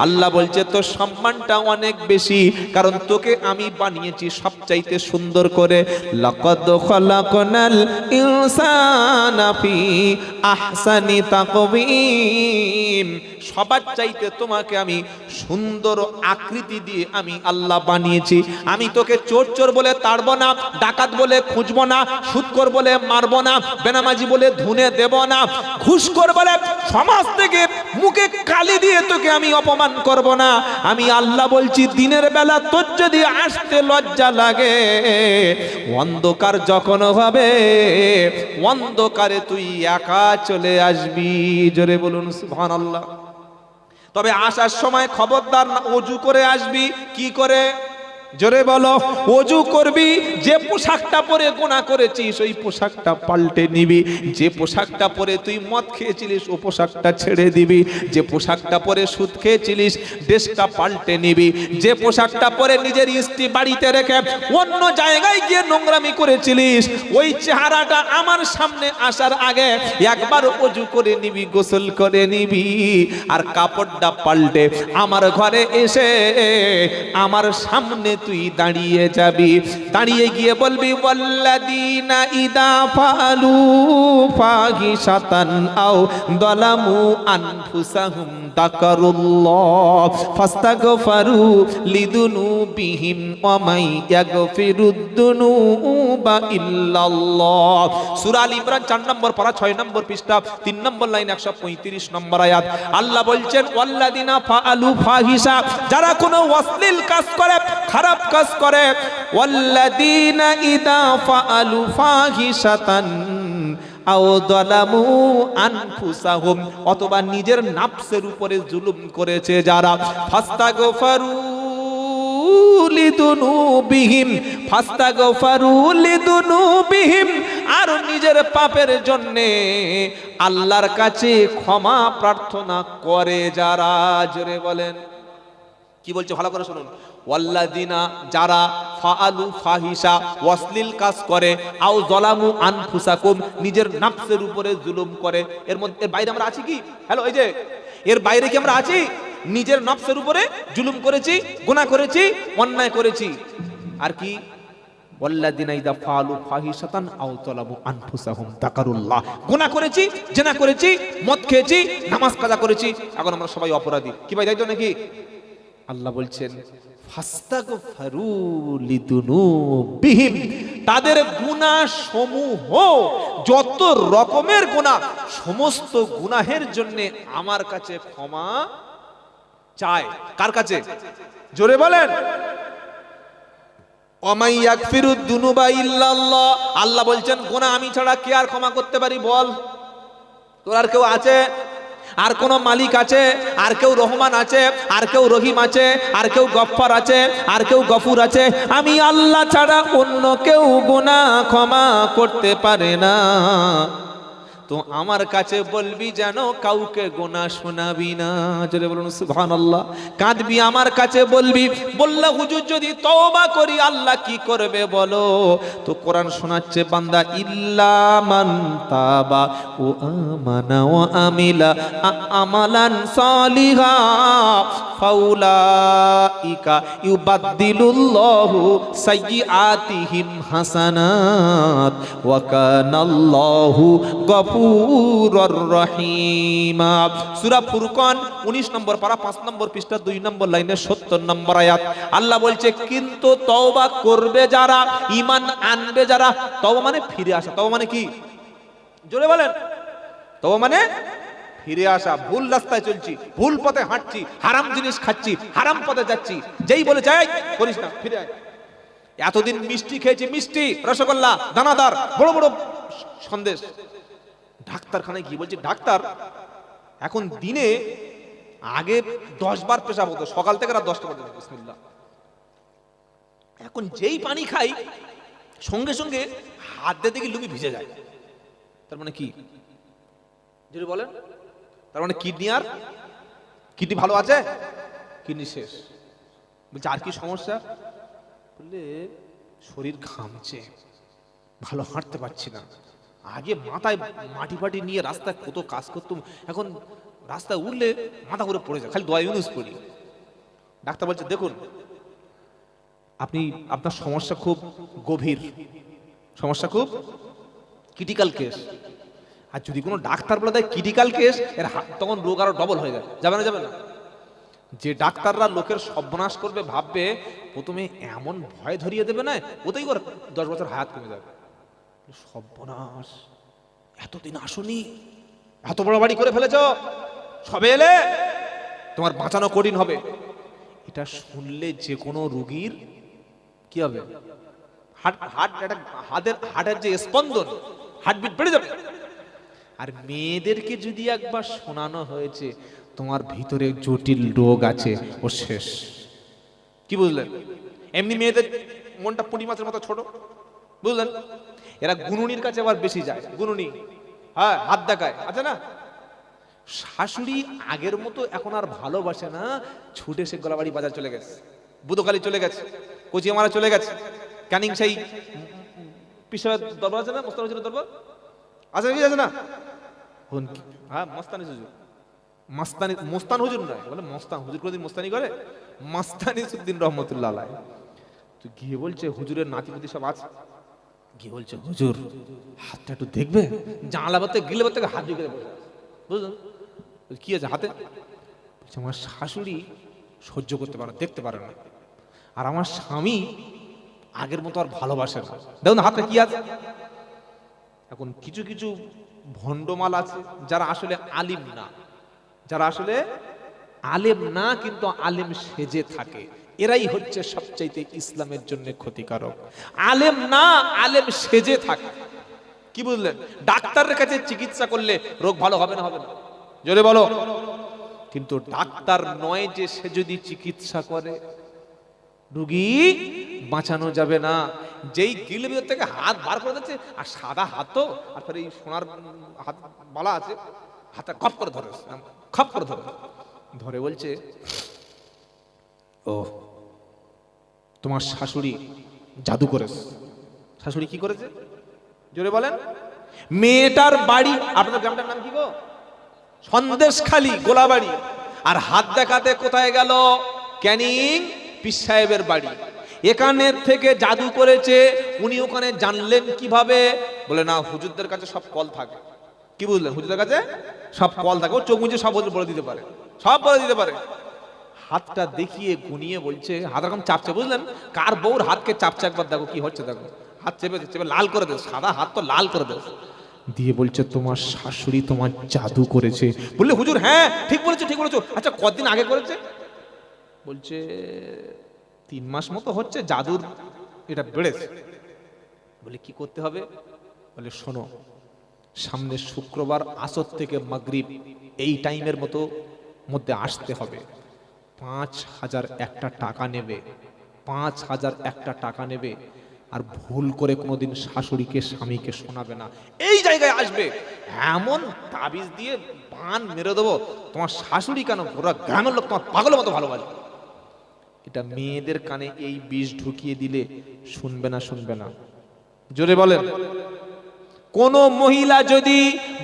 আল্লাহ বলছে তোর সম্মানটা অনেক বেশি, কারণ তোকে আমি বানিয়েছি সবচাইতে সুন্দর করে। লাকাদ খালাকনাল ইনসানা ফি আহসানি তাকওয়িম। সবার চাইতে তোমাকে আমি সুন্দর আকৃতি দিয়ে আমি আল্লাহ বানিয়েছি। আমি তোকে চোর চোর বলে তাড়বো না, ডাকাত বলে খুঁজবো না, সুদখোর বলে মারবো না, বেনামাজি বলে ধুনে দেব না, ঘুষখোর বলে সমাজ থেকে মুখে কালি দিয়ে তোকে আমি অপমান করব না। আমি আল্লাহ বলছি, দিনের বেলা তোর যদি আসতে লজ্জা লাগে, অন্ধকার যখন হবে অন্ধকারে তুই একা চলে আসবি। জোরে বলুন সুবহানাল্লাহ। তবে আসার সময় খবরদার না ওযু করে আসবি। কি করে? জোরে বলো। ওযু করবি, যে পোশাকটা পরে গুনাহ করেছিস ওই পোশাকটা পাল্টে নিবি, যে পোশাকটা পরে তুই মদ খেয়েছিলিস ও পোশাকটা ছেড়ে দিবি, যে পোশাকটা পরে সুদ খেয়েছিলিস ড্রেসটা পাল্টে নিবি, যে পোশাকটা পরে নিজের স্ত্রী বাড়িতে রেখে অন্য জায়গায় গিয়ে নোংরামি করেছিলিস ওই চেহারাটা আমার সামনে আসার আগে একবার ওযু করে নিবি, গোসল করে নিবি, আর কাপড়টা পাল্টে আমার ঘরে এসে আমার সামনে তুই দাঁড়িয়ে যাবি। দাঁড়িয়ে গিয়ে বলবি, ওয়াল্লাযীনা ইযা ফাআলু ফাহিশাতান আও যালামু আনফুসাহুম যাকারুল্লাহ ফাস্তাগফারু লিযুনুবিহিম ওয়া মান ইয়াগফিরুদ যুনুবা ইল্লাল্লাহ। সূরা আল ইমরান 4 নম্বর পারা 6 নম্বর পৃষ্ঠা 3 নম্বর লাইন 135 নম্বর আয়াত। আল্লাহ বলছেন, ওয়াল্লাযীনা ফাআলু ফাহিশা, যারা কোনো অশ্লীল কাজ করে, খারাপ কাজ করে, ওয়াল্লাযীনা ইযা ফাআলু ফাহিশাতান আও যালামু আনফুসাহুম, অথবা নিজের নাফসের উপরে জুলুম করেছে যারা, ফাস্তাগফারু লিযুনুবিহিম, ফাস্তাগফারু লিযুনুবিহিম, আর নিজের পাপের জন্যে আল্লাহর কাছে ক্ষমা প্রার্থনা করে যারা। জোরে বলেন। কি বলছে ভালো করে শুনুন। ওয়াল্লাযীনা, যারা, ফাআলু ফাহিশা, অশ্লীল কাজ করে, আও যালামু আনফুসাকুম, নিজের নাফসের উপরে জুলুম করে। এর মধ্যে এর বাইরে আমরা আছি কি? হ্যালো, এই যে এর বাইরে কি আমরা আছি? নিজের নফসের উপরে জুলুম করেছি, গুনাহ করেছি, অন্যায় করেছি। আর কি? ওয়াল্লাযীনা ইযা ফাআলু ফাহিশাতান আও যালামু আনফুসাহুম যাকারুল্লাহ। গুনাহ করেছি, জিনা করেছি, মদ খেয়েছি, নামাজ কাজা করেছি, এখন আমরা সবাই অপরাধী। কি ভাই, তাই তো নাকি? আল্লাহ বলছেন, ফাস্তাগফারু লিযুনুবিহিম, তাদের গুনাহ সমূহ, যত রকমের গুনাহ, সমস্ত গুনাহের জন্য আমার কাছে ক্ষমা চায়। কার কাছে? জোরে বলেন। ওয়ামান ইয়াগফিরুদ যুনুবা ইল্লাল্লাহ। আল্লাহ বলছেন, গুনাহ আমি ছাড়া কে আর ক্ষমা করতে পারি বল? তোর আর কেউ আছে? আর কোন মালিক আছে? আর কেউ রহমান আছে? আর কেউ রহিম আছে? আর কেউ গফফার আছে? আর কেউ গফুর আছে? আমি আল্লাহ ছাড়া অন্য কেউ গুনাহ ক্ষমা করতে পারে না। তো আমার কাছে বলবি যেন কাউকে গোনা শোনাবি না। জোরে বলুন সুবহানাল্লাহ। কাঁদবি আমার কাছে বলবি, বললা হুজুর যদি তওবা করি আল্লাহ কি করবে বলো? তো কোরআন শোনাচ্ছে বান্দা, ইল্লা মান তাবা ও আমানা ওয়া আমিলা আমালান সালিহা ফাউলাইকা ইউবাদদিলুল্লাহু সাইয়্যাতিহিম হাসানাত ওয়া কানাল্লাহু গফুরুর রহিম। সূরা ফুরকান 19 নম্বর পারা 5 নম্বর পৃষ্ঠা 2 নম্বর লাইনে 70 নম্বর আয়াত। আল্লাহ বলছে কিন্তু তওবা করবে যারা, ঈমান আনবে যারা, তওবা মানে ফিরে আসা। তওবা মানে কি? জোরে বলেন। তওবা মানে ফিরে আসা। ভুল রাস্তায় চলছি, ভুল পথে হাঁটছি, হারাম জিনিস খাচ্ছি, হারাম পথে যাচ্ছি, যেই বলে যাই করিস না, ফিরে আয়। এতদিন মিষ্টি খেয়েছি, মিষ্টি, রসগোল্লা, দানাদার, বড় বড় সন্দেশ, ডাক্তারখানায় গিয়ে বলছি ডাক্তার এখন দিনে আগে 10 বার পেশাব হতো, সকাল থেকে রাত 10টা পর্যন্ত, বিসমিল্লাহ। এখন যেই পানি খাই সঙ্গে সঙ্গে হাত দিয়ে দেখি লুঙ্গি ভিজে যায়। তার মানে কি? যদি বলেন, তার মানে কিডনি ভালো আছে, কিডনি শেষ। বলছে আর কি সমস্যা? বললে শরীর ঘামছে, ভালো হাঁটতে পারছি না। আগে মাথায় মাটি ফাটি নিয়ে রাস্তায় কত কাজ করতাম, এখন রাস্তায় উঠলে মাথা ঘুরে পড়ে যায়, খালি দোয়া ইউনুস পড়ি। ডাক্তার বলছে দেখুন আপনার সমস্যা খুব গভীর, সমস্যা খুব ক্রিটিক্যাল কেস। আর যদি কোনো ডাক্তার বলে দেয় ক্রিটিক্যাল কেস, এর তখন রোগ আরো ডবল হয়ে যায়। যাবে না? যাবে না। যে ডাক্তাররা লোকের সর্বনাশ করবে ভাববে, প্রথমে এমন ভয় ধরিয়ে দেবে না, ওতেই করে 10 বছর হায়াত কমে যাবে। সর্বনাশ, এতদিন আসনি, এত বড় বাড়ি করে ফেলেছ, সবে এলে, তোমার বাঁচানো কঠিন হবে। এটা শুনলে যে কোনো রোগীর কি হবে? হার্টের যে স্পন্দন, হার্টবিট বেড়ে যাবে। আর মেয়েদেরকে যদি একবার শোনানো হয়েছে তোমার ভিতরে জটিল রোগ আছে, ও শেষ। কি বুঝলেন? এমনি মেয়েদের মনটা পুঁটি মাছের মতো ছোট, বুঝলেন? এরা গুনুনির কাছে আবার বেশি যায়। গুনুনি, হ্যাঁ, হাত দেখায়, আছে না? শাশুড়ি আগের মতো এখন আর ভালোবাসে না, ছুটে সে গলাবাড়ি বাজার চলে গেছে, বুদোখালি চলে গেছে, কচিয়ামারা চলে গেছে, ক্যানিং সেই পিসাবের দরবার আছে না, মোস্তান হুজুরের দরবার আছে কি আছে না? হ্যাঁ, মস্তানি হুজুর, মোস্তান হুজুর নয়, বলে মস্তান হুজুর। কোনদিন মোস্তানি করে? মাস্তানি সুদ্দিন রহমতুল্লাহ আলাইহি। তো গিয়ে বলছে হুজুরের নাতিপুতি সব আছে, গিয়ে বলছে হুজুর হাতটা একটু দেখবে। জানলা বাতে গিলে বাতে হাত ঢুকে বসে, বুঝলেন? কি আছে হাতে? বলছে আমার শাশুড়ি সহ্য করতে পারে, দেখতে পারে না, আর আমার স্বামী আগের মতো আর ভালোবাসে না। দেখুন হাতে কি আছে। এখন কিছু কিছু ভণ্ডমাল আছে যারা আসলে আলিম না, যারা আসলে আলেম না কিন্তু আলেম সেজে থাকে, এরাই হচ্ছে সবচাইতে ইসলামের জন্য ক্ষতিকারক। আলেম না, আলেম সেজে থাকে। কি বুঝলেন? ডাক্তারের কাছে চিকিৎসা করলে রোগ ভালো হবে না? হবে না? জোরে বলো। কিন্তু ডাক্তার নয় যে সে যদি চিকিৎসা করে রোগী বাঁচানো যাবে না। যেই গিলের ভিতর থেকে হাত বার করে দিচ্ছে, আর সাদা হাত তো, আর ফের এই সোনার হাত বালা আছে, হাতে খপ করে ধরে, খপ করে ধরে ধরে বলছে ও তোমার শাশুড়ি জাদু করেছে। শাশুড়ি কি করেছে? জোরে বলেন। মেয়েটার বাড়ি, আপনাদের গ্রামটার নাম কি গো? সন্দেশখালী, গোলাবাড়ি। আর হাত দেখাতে কোথায় গেল? ক্যানিং পীর সাহেবের বাড়ি। এখানের থেকে জাদু করেছে। উনি ওখানে জানলেন কিভাবে? বলে না, হুজুরদের কাছে সব কল থাকে। কি বুঝলেন? হুজুরদের কাছে সব কল থাকে, ও চোখ মুছে সব বলে দিতে পারে, সব বলে দিতে পারে। হাতটা দেখিয়ে গুনিয়ে বলছে, হাত এরকম চাপছে, বুঝলেন? কার বউর হাতকে চাপছে একবার দেখো কি হচ্ছে, দেখো। হাত চেপে চেপে লাল করে দেয়, সাদা হাত তো লাল করে দেয়, দিয়ে বলছে তোমার শাশুড়ি তোমার জাদু করেছে। বললে হুজুর হ্যাঁ ঠিক বলেছো, ঠিক বলেছো। আচ্ছা কতদিন আগে করেছে? বলছে 3 মাস মতো হচ্ছে, জাদুর এটা বেড়েছে। বলে কি করতে হবে? বলে শোনো, সামনে শুক্রবার আসর থেকে মাগরিব এই টাইমের মধ্যে আসতে হবে। 5001 টাকা নেবে, 5001 টাকা নেবে। আর ভুল করে কোনোদিন শাশুড়িকে স্বামীকে শোনাবে না। এই জায়গায় আসবে এমন তাবিজ দিয়ে বান মেরে দেবো, তোমার শাশুড়ি কেন পুরো গ্রামের লোক তোমার পাগলের মতো ভালোবাসবে। এটা মেয়েদের কানে এই বিষ ঢুকিয়ে দিলে শুনবে না, শুনবে না। জোরে বলেন। কোন মহিলা যদি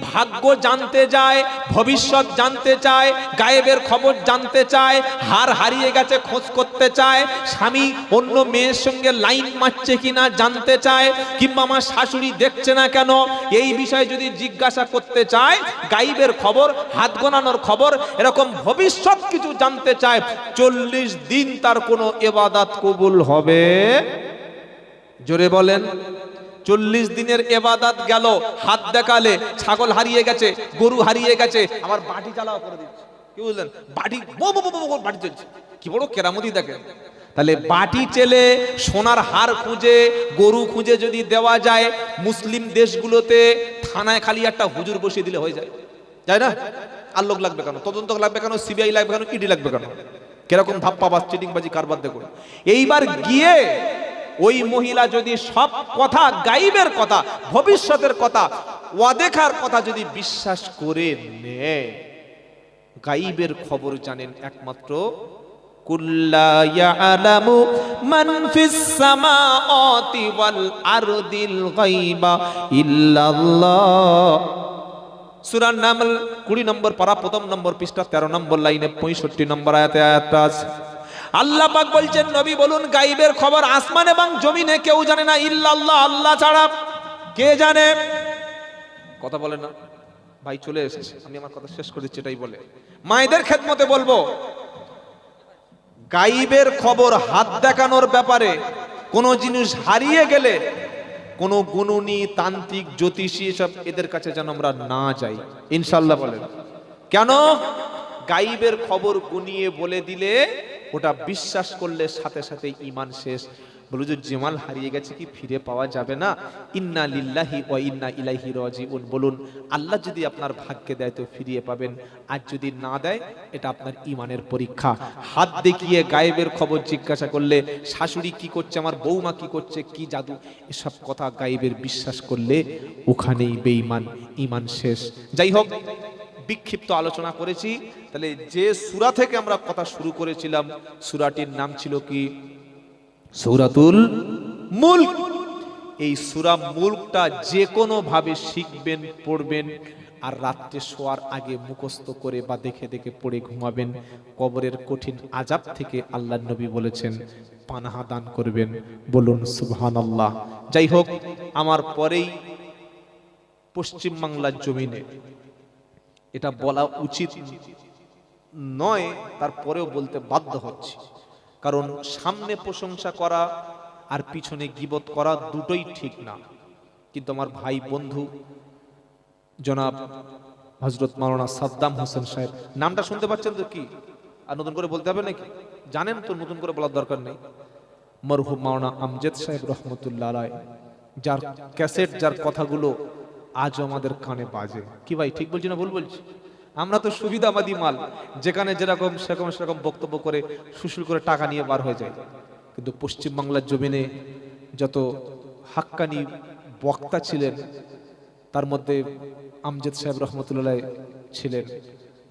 ভাগ্য জানতে যায়, ভবিষ্যৎ জানতে চায়, গায়েবের খবর জানতে চায়, হার হারিয়ে গেছে খোঁজ করতে চায়, স্বামী অন্য মেয়ের সঙ্গে লাইন মারছে কিনা জানতে চায়, কিংবা আমার শাশুড়ি দেখছে না কেন, এই বিষয়ে যদি জিজ্ঞাসা করতে চায়, গায়েবের খবর, হাত গোনানোর খবর, এরকম ভবিষ্যৎ কিছু জানতে চায়, 40 দিন তার কোনো ইবাদত কবুল হবে। জোরে বলেন। 40 দিনের ইবাদত গেল, হাত দেখালে ছাগল হারিয়ে গেছে, গরু হারিয়ে গেছে, আমার বাটি জ্বালাও করে দিচ্ছে। কি বুঝলেন? বাটি বাটি চলছে, কি বড় কেরামতি দেখেন। তাহলে বাটি চেলে সোনার হার খুঁজে, গরু খুঁজে যদি দেওয়া যায়, মুসলিম দেশগুলোতে থানায় খালি একটা হুজুর বসিয়ে দিলে হয়ে যায়, যায় না? আর লোক লাগবে কেন? তদন্ত লাগবে কেন? সিবিআই লাগবে কেন? ইডি লাগবে কেন? কিরকম ধাপ্পাবাজ চিটিংবাজি কারবার দেখুন। এইবার গিয়ে ওই মহিলা যদি সব কথা, গায়েবের কথা, ভবিষ্যতের কথা, ওয়াদেখার কথা যদি বিশ্বাস করে নেয়, গায়েবের খবর জানেন একমাত্র কুল্লা ইয়ালামু মান ফিস সামাওয়াতি ওয়াল আরদিল গায়বা ইল্লাল্লাহ। সূরা নামল 20 নম্বর পারা, 1 নম্বর পৃষ্ঠা, 13 নম্বর লাইনে 65 নম্বর আয়াতে আয়াতটা আছে। আল্লাহ পাক বলছেন, নবী বলুন, গায়েবের খবর আসমান এবং জমিনে কেউ জানে না ইল্লাল্লাহ, আল্লাহ ছাড়া। কে জানে? কথা বলে না ভাই, চলে এসেছে, আমি আমার কথা শেষ করে দিচ্ছি। এটাই বলে মায়েদের খেদমতে বলবো, গায়েবের খবর, হাত দেখানোর ব্যাপারে কোন জিনিস হারিয়ে গেলে কোন গুণনী, তান্ত্রিক, জ্যোতিষী, এসব এদের কাছে যেন আমরা না যাই, ইনশাআল্লাহ বলেন। কেন? গায়েবের খবর গুনিয়ে বলে দিলে ওটা বিশ্বাস করলে সাথে সাথে ঈমান শেষ। বলে যে জামাল হারিয়ে গেছে, কি ফিরে পাওয়া যাবে না? ইন্না লিল্লাহি ওয়া ইন্না ইলাইহি রাজিউন। বলুন, আল্লাহ যদি আপনার ভাগ্যে দেয় তো ফিরিয়ে পাবেন, আর যদি না দেয় এটা আপনার ঈমানের পরীক্ষা। হাত দেখিয়ে গায়েবের খবর জিজ্ঞাসা করলে, শাশুড়ি কি করছে, আমার বৌমা কি করছে, কি জাদু, এসব কথা গায়েবের বিশ্বাস করলে ওখানেই বেঈমান, ঈমান শেষ। যাই হোক, বিক্ষিপ্ত আলোচনা করেছি। তাহলে যে সূরা থেকে আমরা কথা শুরু করেছিলাম, সূরাটির নাম ছিল কি? সূরাতুল মুলক। এই সূরা মুলকটা যে কোনো ভাবে শিখবেন, পড়বেন, আর রাত্রে শোয়ার আগে মুখস্থ করে বা দেখে দেখে পড়ে ঘুমাবেন। কবরের কঠিন আযাব থেকে আল্লাহর নবী বলেছেন পানাহা দান করবেন। বলুন সুবহানাল্লাহ। যাই হোক, আমার পরেই পশ্চিম বাংলার জমিনে এটা বলা উচিত নয়, তারপরেও বলতে বাধ্য হচ্ছি, কারণ সামনে প্রশংসা করা আর পিছনে গীবত করা দুটোই ঠিক না। কিন্তু আমার ভাই বন্ধু জনাব হযরত মাওলানা সাদ্দাম হোসেন সাহেব, নামটা শুনতে পাচ্ছেন তো? কি আর নতুন করে বলতে হবে নাকি? জানেন তো, নতুন করে বলার দরকার নেই। মরহুম মাওলানা আমজাদ সাহেব রহমতুল্লাহ আলাইহি, যার ক্যাসেট, যার কথাগুলো আজও আমাদের কানে বাজে। কি ভাই, ঠিক বলছি না ভুল বলছি? আমরা তো সুবিধাবাদী মাল, যেখানে যেরকম সেরকম বক্তব্য করে সুশুর করে টাকা নিয়ে বার হয়ে যায়। কিন্তু পশ্চিম বাংলার জমিনে যত হাক্কানি বক্তা ছিলেন, তার মধ্যে আমজাদ সাহেব রহমতুল্লাহ ছিলেন,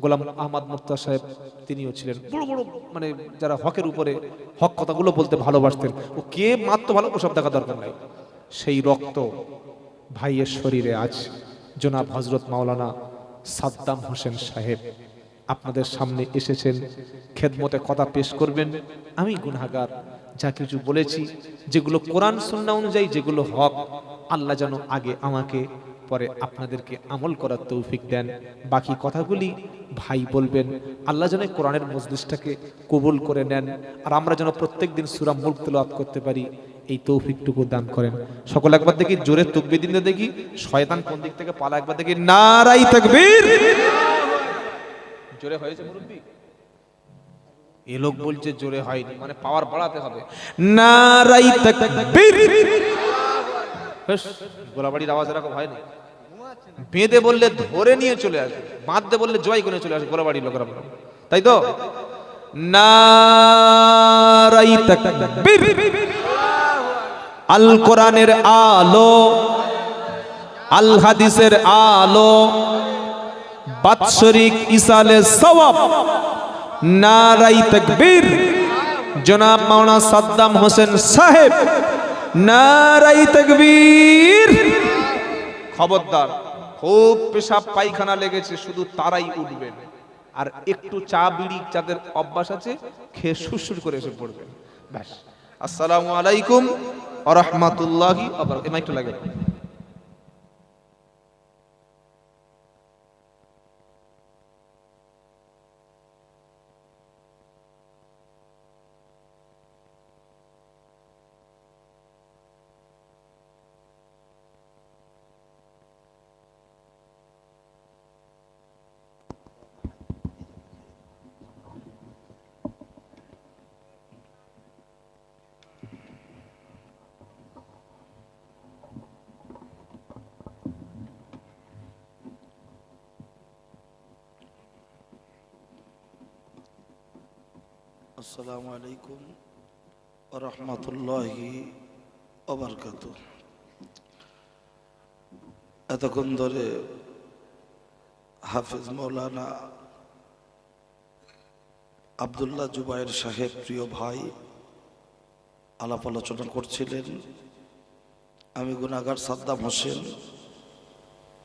গোলাম আহমদ মুক্তা সাহেব তিনিও ছিলেন। বড় বড় মানে যারা হকের উপরে হক কথাগুলো বলতে ভালোবাসতেন। ও কে মাত্র ভালো, ওসব দেখা দরকার নাই। সেই রক্ত ভাইয়ের শরীরে আজ জনাব হযরত মাওলানা সাদ্দাম হোসেন সাহেব আপনাদের সামনে এসেছেন, খেদমতে কথা পেশ করবেন। আমি গুনাহগার, যা কিছু বলেছি, যেগুলো কোরআন সুন্নাহ অনুযায়ী, যেগুলো হক, আল্লাহ যেন আগে আমাকে, পরে আপনাদেরকে আমল করার তৌফিক দেন। বাকি কথাগুলি ভাই বলবেন। আল্লাহ যেন কোরআনের মজলিসটাকে কবুল করে নেন, আর আমরা যেন প্রত্যেকদিন সূরা মুলক তেলাওয়াত করতে পারি, এই তৌফিকটুকু দান করেন। সকল একবার দেখি জোরে তাকবীর দিন, দেখি শয়তান কোন দিক থেকে পালা। একবার দেখি নারায়ে তাকবীর। জোরে হয়েছে মুরব্বি? এই লোক বলছে জোরে হয়নি, মানে পাওয়ার বাড়াতে হবে। নারায়ে তাকবীর। গোলাবাড়ির আওয়াজ এরকম হয় না। বেঁধে বললে ধরে নিয়ে চলে আসবে, বাঁধতে বললে জয় করে চলে আসবে গোলাবাড়ির লোকেরা, তাই তো? নারায়ে তাকবীর। আল কোরআনের আলো, আল হাদিসের আলো, বাৎসরিক ইসালে সওয়াব, নারাই তাকবীর, জনাব মাওলানা সাদ্দাম হোসেন সাহেব, নারাই তাকবীর। খবরদার, খুব পেশাব পায়খানা লেগেছে শুধু তারাই উঠবেন, আর একটু চা বিড়ি যাদের অভ্যাস আছে খেয়ে সুরসুর করে এসে পড়বেন, ব্যাস। আসসালামু আলাইকুম ওয়া রাহমাতুল্লাহি ওয়া বারাকাতুহু। এই মাইকটা লাগে। আসসালামু আলাইকুম ওয়া রাহমাতুল্লাহি ওয়া বারাকাতুহু। এতক্ষণ ধরে হাফেজ মৌলানা আব্দুল্লাহ জুবায়ের সাহেব প্রিয় ভাই আলাপ আলোচনা করছিলেন। আমি গুনাহগার সাদ্দাম হোসেন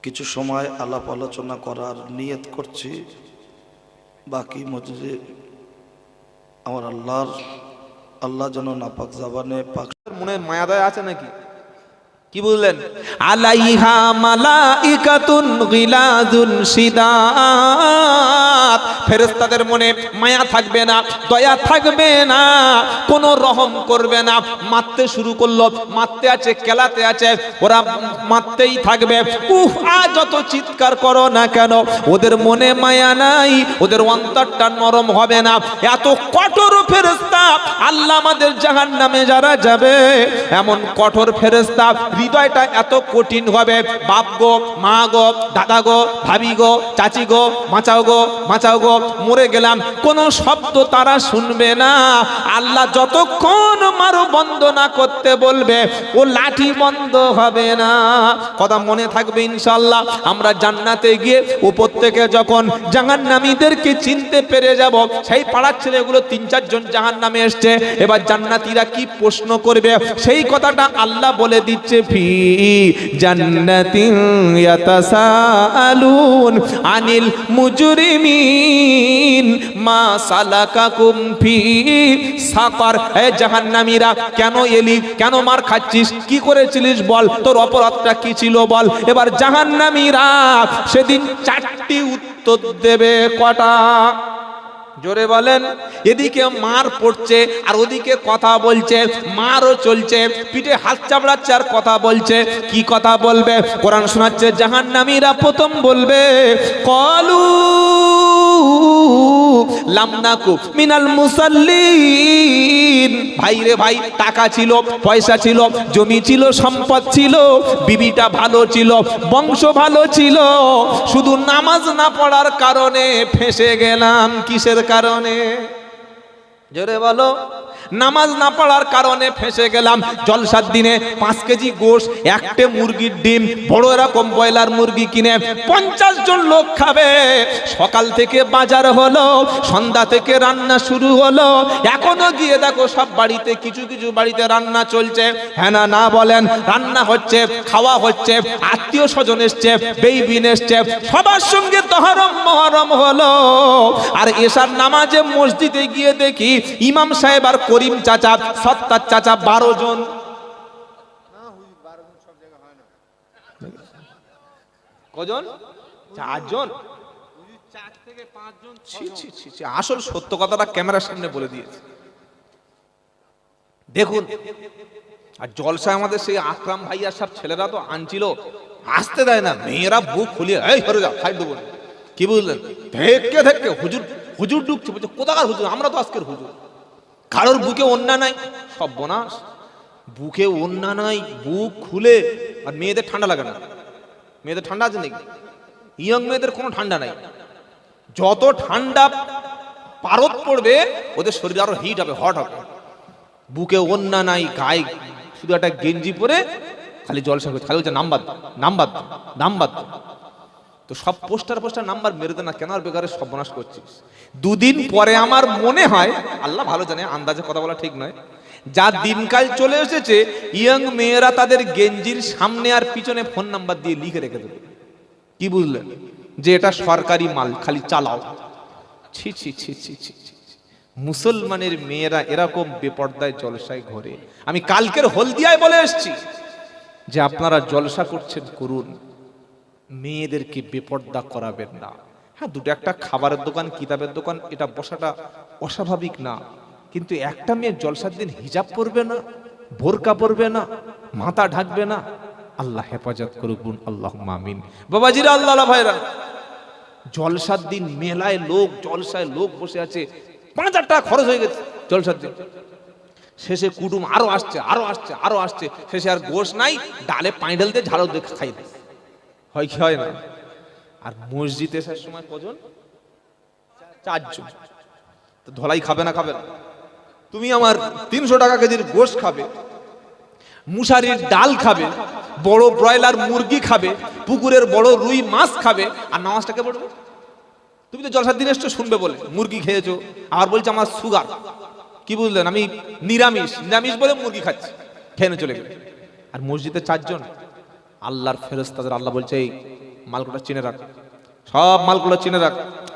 কিছু সময় আলাপ আলোচনা করার নিয়ত করছি। বাকি মজলিসে আমার আল্লাহ যেন নাপাক জাবানে পাক মনে মায়া দয়া আছে নাকি? কি বললেন? আলাইহা মালাইকাতুন গিলাযুন শিদাত, ফেরেশতাদের মনে মায়া থাকবে না, দয়া থাকবে না, কোনো রহম করবে না। মারতে শুরু করলো, মারতে আছে, কেলাতে আছে, ওরা মারতেই থাকবে। যত চিৎকার করো না কেন ওদের মনে মায়া নাই, ওদের অন্তরটা নরম হবে না। এত কঠোর ফেরেশতা আল্লাহ আমাদের জাহান্নামে যারা যাবে, এমন কঠোর ফেরেশতা, হৃদয়টা এত কঠিন হবে। বাপ গো, মা গো, দাদা গো, ভাবি গো, চাচি গো, বাঁচাও গো, বাঁচাও গো, মরে গেলাম, কোনো শব্দ তারা শুনবে না। আল্লাহ যতক্ষণ মারো বন্ধ না করতে বলবে, ও লাঠি বন্ধ হবে না। কথা মনে থাকবে ইনশাআল্লাহ। আমরা জান্নাতে গিয়ে উপর থেকে যখন জাহান্নামীদেরকে চিনতে পেরে যাব, সেই পাড়ার ছেলেগুলো ৩-৪ জন জাহান্নামে এসছে, এবার জান্নাতীরা কি প্রশ্ন করবে সেই কথাটা আল্লাহ বলে দিচ্ছে। ফি জান্নাতিন ইয়াতাসাআলুন আনিল মুজরিমিন মা সালাকাকুম ফি সাকার। হে জাহান্নামীরা, কেন এলি, কেন মার খাচ্ছিস, কি করেছিলিস বল, তোর অপরাধটা কি ছিল বল। এবার জাহান্নামীরা সেদিন 4টি উত্তর দেবে। কটা? জোরে বলেন। এদিকে মার পড়ছে আর ওদিকে কথা বলছে, মারও চলছে, পিঠে হাত চাপড়াচ্ছে আর কথা বলছে। কি কথা বলবে? কোরআন শোনাচ্ছে। জাহান্নামীরা প্রথম বলবে, কলু লামনাকু মিনাল মুসাল্লিন। ভাই রে ভাই, টাকা ছিল, পয়সা ছিল, জমি ছিল, সম্পদ ছিল, বিবিটা ভালো ছিল, বংশ ভালো ছিল, শুধু নামাজ না পড়ার কারণে ফেঁসে গেলাম। কিসের কারণে? জোরে বলো। নামাজ না পড়ার কারণে ফেঁসে গেলাম। জলসার দিনে 5 কেজি গোশ, 1টে মুরগির ডিম, বড় এরকম ব্রয়লার মুরগি কিনে 50 জন লোক খাবে। সকাল থেকে বাজার হলো, সন্ধ্যা থেকে রান্না শুরু হলো, এখনো গিয়ে দেখো সব বাড়িতে, কিছু কিছু বাড়িতে রান্না চলছে। হ্যাঁ না না বলেন? রান্না হচ্ছে, খাওয়া হচ্ছে, আত্মীয় স্বজন এসছে, বেইবিন এসছে, সবার সঙ্গে তহরম মহরম হলো। আর এশার নামাজে মসজিদে গিয়ে দেখি ইমাম সাহেব আর করিম চাচা, সত্তার চাচা 12 জন। কজন? 4 জন। 4 থেকে 5 জন। আসল সত্য কথাটা ক্যামেরার সামনে বলে দিয়েছে। দেখুন, আর জলসায় আমাদের সেই আকরাম ভাইয়া সব ছেলেরা তো আনছিল, আসতে দেয় না, মেয়েরা বুক খুলিয়ে এই সরে যাও, সাইড দেবো। কি বুঝলেন? থেকে থেকে হুজুর হুজুর ঢুকছে, বলছে কোথাকার হুজুর? আমরা তো আজকের হুজুর। কারোর বুকে ওন্না নাই, সব বোনাস, বুকে ওন্না নাই, বুক খুলে। আর মেয়েদের ঠান্ডা লাগে না? মেয়েদের ঠান্ডা আছে নাকি? ইয়ং মেয়েদের কোনো ঠান্ডা নাই। যত ঠান্ডা পারদ পড়বে ওদের শরীর আরো হিট হবে, হট হবে। বুকে ওন্না নাই, গায়ে শুধু একটা গেঞ্জি পরে খালি জলসা করছে, খালি বলছে নাম্বার নাম্বার নাম্বার। তো সব পোস্টার নাম্বার মেরে দে না, কেন আর বেকারে সর্বনাশ করছিস। দুদিন পরে আমার মনে হয়, আল্লাহ ভালো জানে, আন্দাজে কথা বলা ঠিক নয়, যা দিনকাল চলে এসেছে ইয়ং মেয়েরা তাদের গেঞ্জির সামনে আর পিছনে ফোন নাম্বার দিয়ে লিখে রেখে দেবে। কি বুঝলেন? যে এটা সরকারি মাল, খালি চালাও। ছি ছি ছি ছি ছি ছি। মুসলমানের মেয়েরা এরকম বেপর্দায় জলসায় ঘোরে। আমি কালকের হলদিয়ায় বলে এসেছি যে আপনারা জলসা করছেন করুন, মেয়েদেরকে বেপর্দা করাবেন না। হ্যাঁ, দুটো একটা খাবারের দোকান, কিতাবের দোকান, এটা বসাটা অস্বাভাবিক না, কিন্তু একটা মেয়ে জলসার দিন হিজাব পরবে না, বোরকা পরবে না, মাথা ঢাকবে না। আল্লাহ হেফাজত করুক, আল্লাহুম্মা আমিন। বাবাজিরা, আল্লাহ ভাইরা, জলসার দিন মেলায় লোক, জলসায় লোক বসে আছে, 5,000 টাকা খরচ হয়ে গেছে জলসার দিন। শেষে কুটুম আরো আসছে, আরো আসছে, আরো আসছে, শেষে আর গোশ নাই, ডালে পাইডাল দিয়ে ঝাড়ু দিয়ে খাই দেয়। হয় কি হয় না? আর মসজিদে আসার সময় কজন? 4 জন। তো ধলাই খাবে না? খাবে না। তুমি আমার 300 টাকা কেজির গোশ খাবে, মুসারির ডাল খাবে, বড় ব্রয়লার মুরগি খাবে, পুকুরের বড় রুই মাছ খাবে, আর নামাজটাকে পড়বে। তুমি তো জলসার দিন এসছো শুনবে বলে, মুরগি খেয়েছো, আর বলছে আমার সুগার। কি বুঝলেন? আমি নিরামিষ, নিরামিষ বলে মুরগি খাচ্ছি, খেয়ে চলে গেলে। আর মসজিদে 4 জন আল্লাহর ফেরেশতাদের, আল্লাহ বলছে এই মালগুলো চিনে রাখ, সব মালগুলো চিনে রাখ।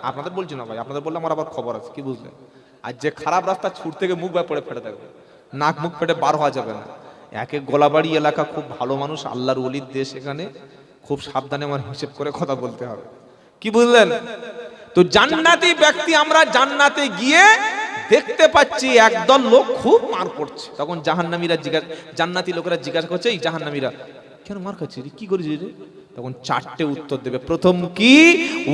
আপনাদের বলছি না ভাই, আপনাদের বললে আমার আবার খবর আছে। কি বুঝলেন? আর যে খারাপ রাস্তা ছুট থেকে মুখ বা পড়ে ফেটে থাকবে, নাক মুখ ফেটে বার হওয়া যাবে না। একে গোলাবাড়ি এলাকা, খুব ভালো মানুষ, আল্লাহর ওলির দেশ, এখানে খুব সাবধানে আমার হিসেব করে কথা বলতে হবে। কি বুঝলেন? তো জান্নাতি ব্যক্তি, আমরা জান্নাতে গিয়ে দেখতে পাচ্ছি একদল লোক খুব মার পড়ছে। তখন জাহান্নামীরা জান্নাতি লোকেরা জিজ্ঞাসা করছে, এই জাহান্নামীরা কেন মার খাচ্ছে রে, কি করেছিস রে? তখন 4টে উত্তর দেবে। প্রথম কি?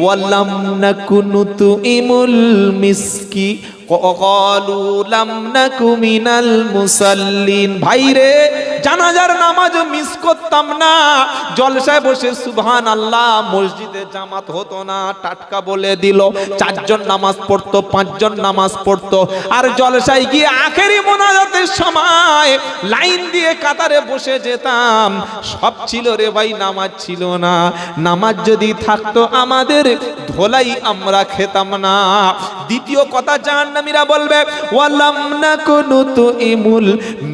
ওয়ালাম নাকুনুতু ইমুল মিসকি ক্বালু লাম নাকু মিনাল মুসাল্লিন। ভাইরে, জানাজার নামাজ মিস করতাম না, জলসায় বসে সুবহানাল্লাহ, মসজিদে জামাত হতো না, টাটকা বলে দিল। 4 জন নামাজ পড়তো, 5 জন নামাজ পড়তো, আর জলসায় গিয়ে আখেরি মোনাজাতের সময় লাইন দিয়ে কাতারে বসে যেতাম। সব ছিল রে ভাই, নামাজ ছিল না। নামাজ যদি থাকতো আমাদের ধোলাই আমরা খেতাম না। দ্বিতীয় কথা, জাহান্নামীরা বলবে ওয়ালাম নাকুনুতু ইমুল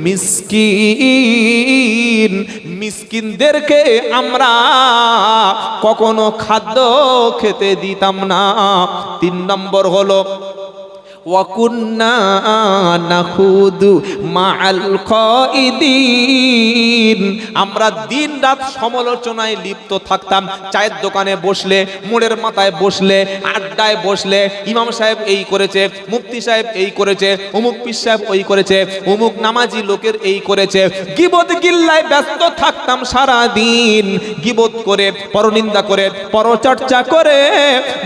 মিসকিন, মিসকিনদেরকে আমরা কখনো খাদ্য খেতে দিতাম না। 3 নম্বর হলো ওয়াকুন্না নাখুদু মাআল খাইদিন, আমরা দিন রাত সমালোচনায় লিপ্ত থাকতাম। চায়ের দোকানে বসলে, মোড়ের মাথায় বসলে, আড্ডায় বসলে, ইমাম সাহেব এই করেছে, মুফতি সাহেব এই করেছে, অমুক পীর সাহেব ওই করেছে, অমুক নামাজি লোকের এই করেছে, গিবত গিল্লায় ব্যস্ত থাকতাম সারা দিন। গিবত করে, পরনিন্দা করে, পরচর্চা করে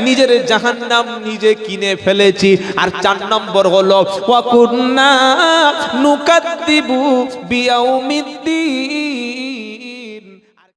নিজের জাহান্নাম নিজে কিনে ফেলেছি। আর 4 নম্বর হলো ওয়াকুন্না নুকাদ্দিবু বিয়াউমিদ্দিন,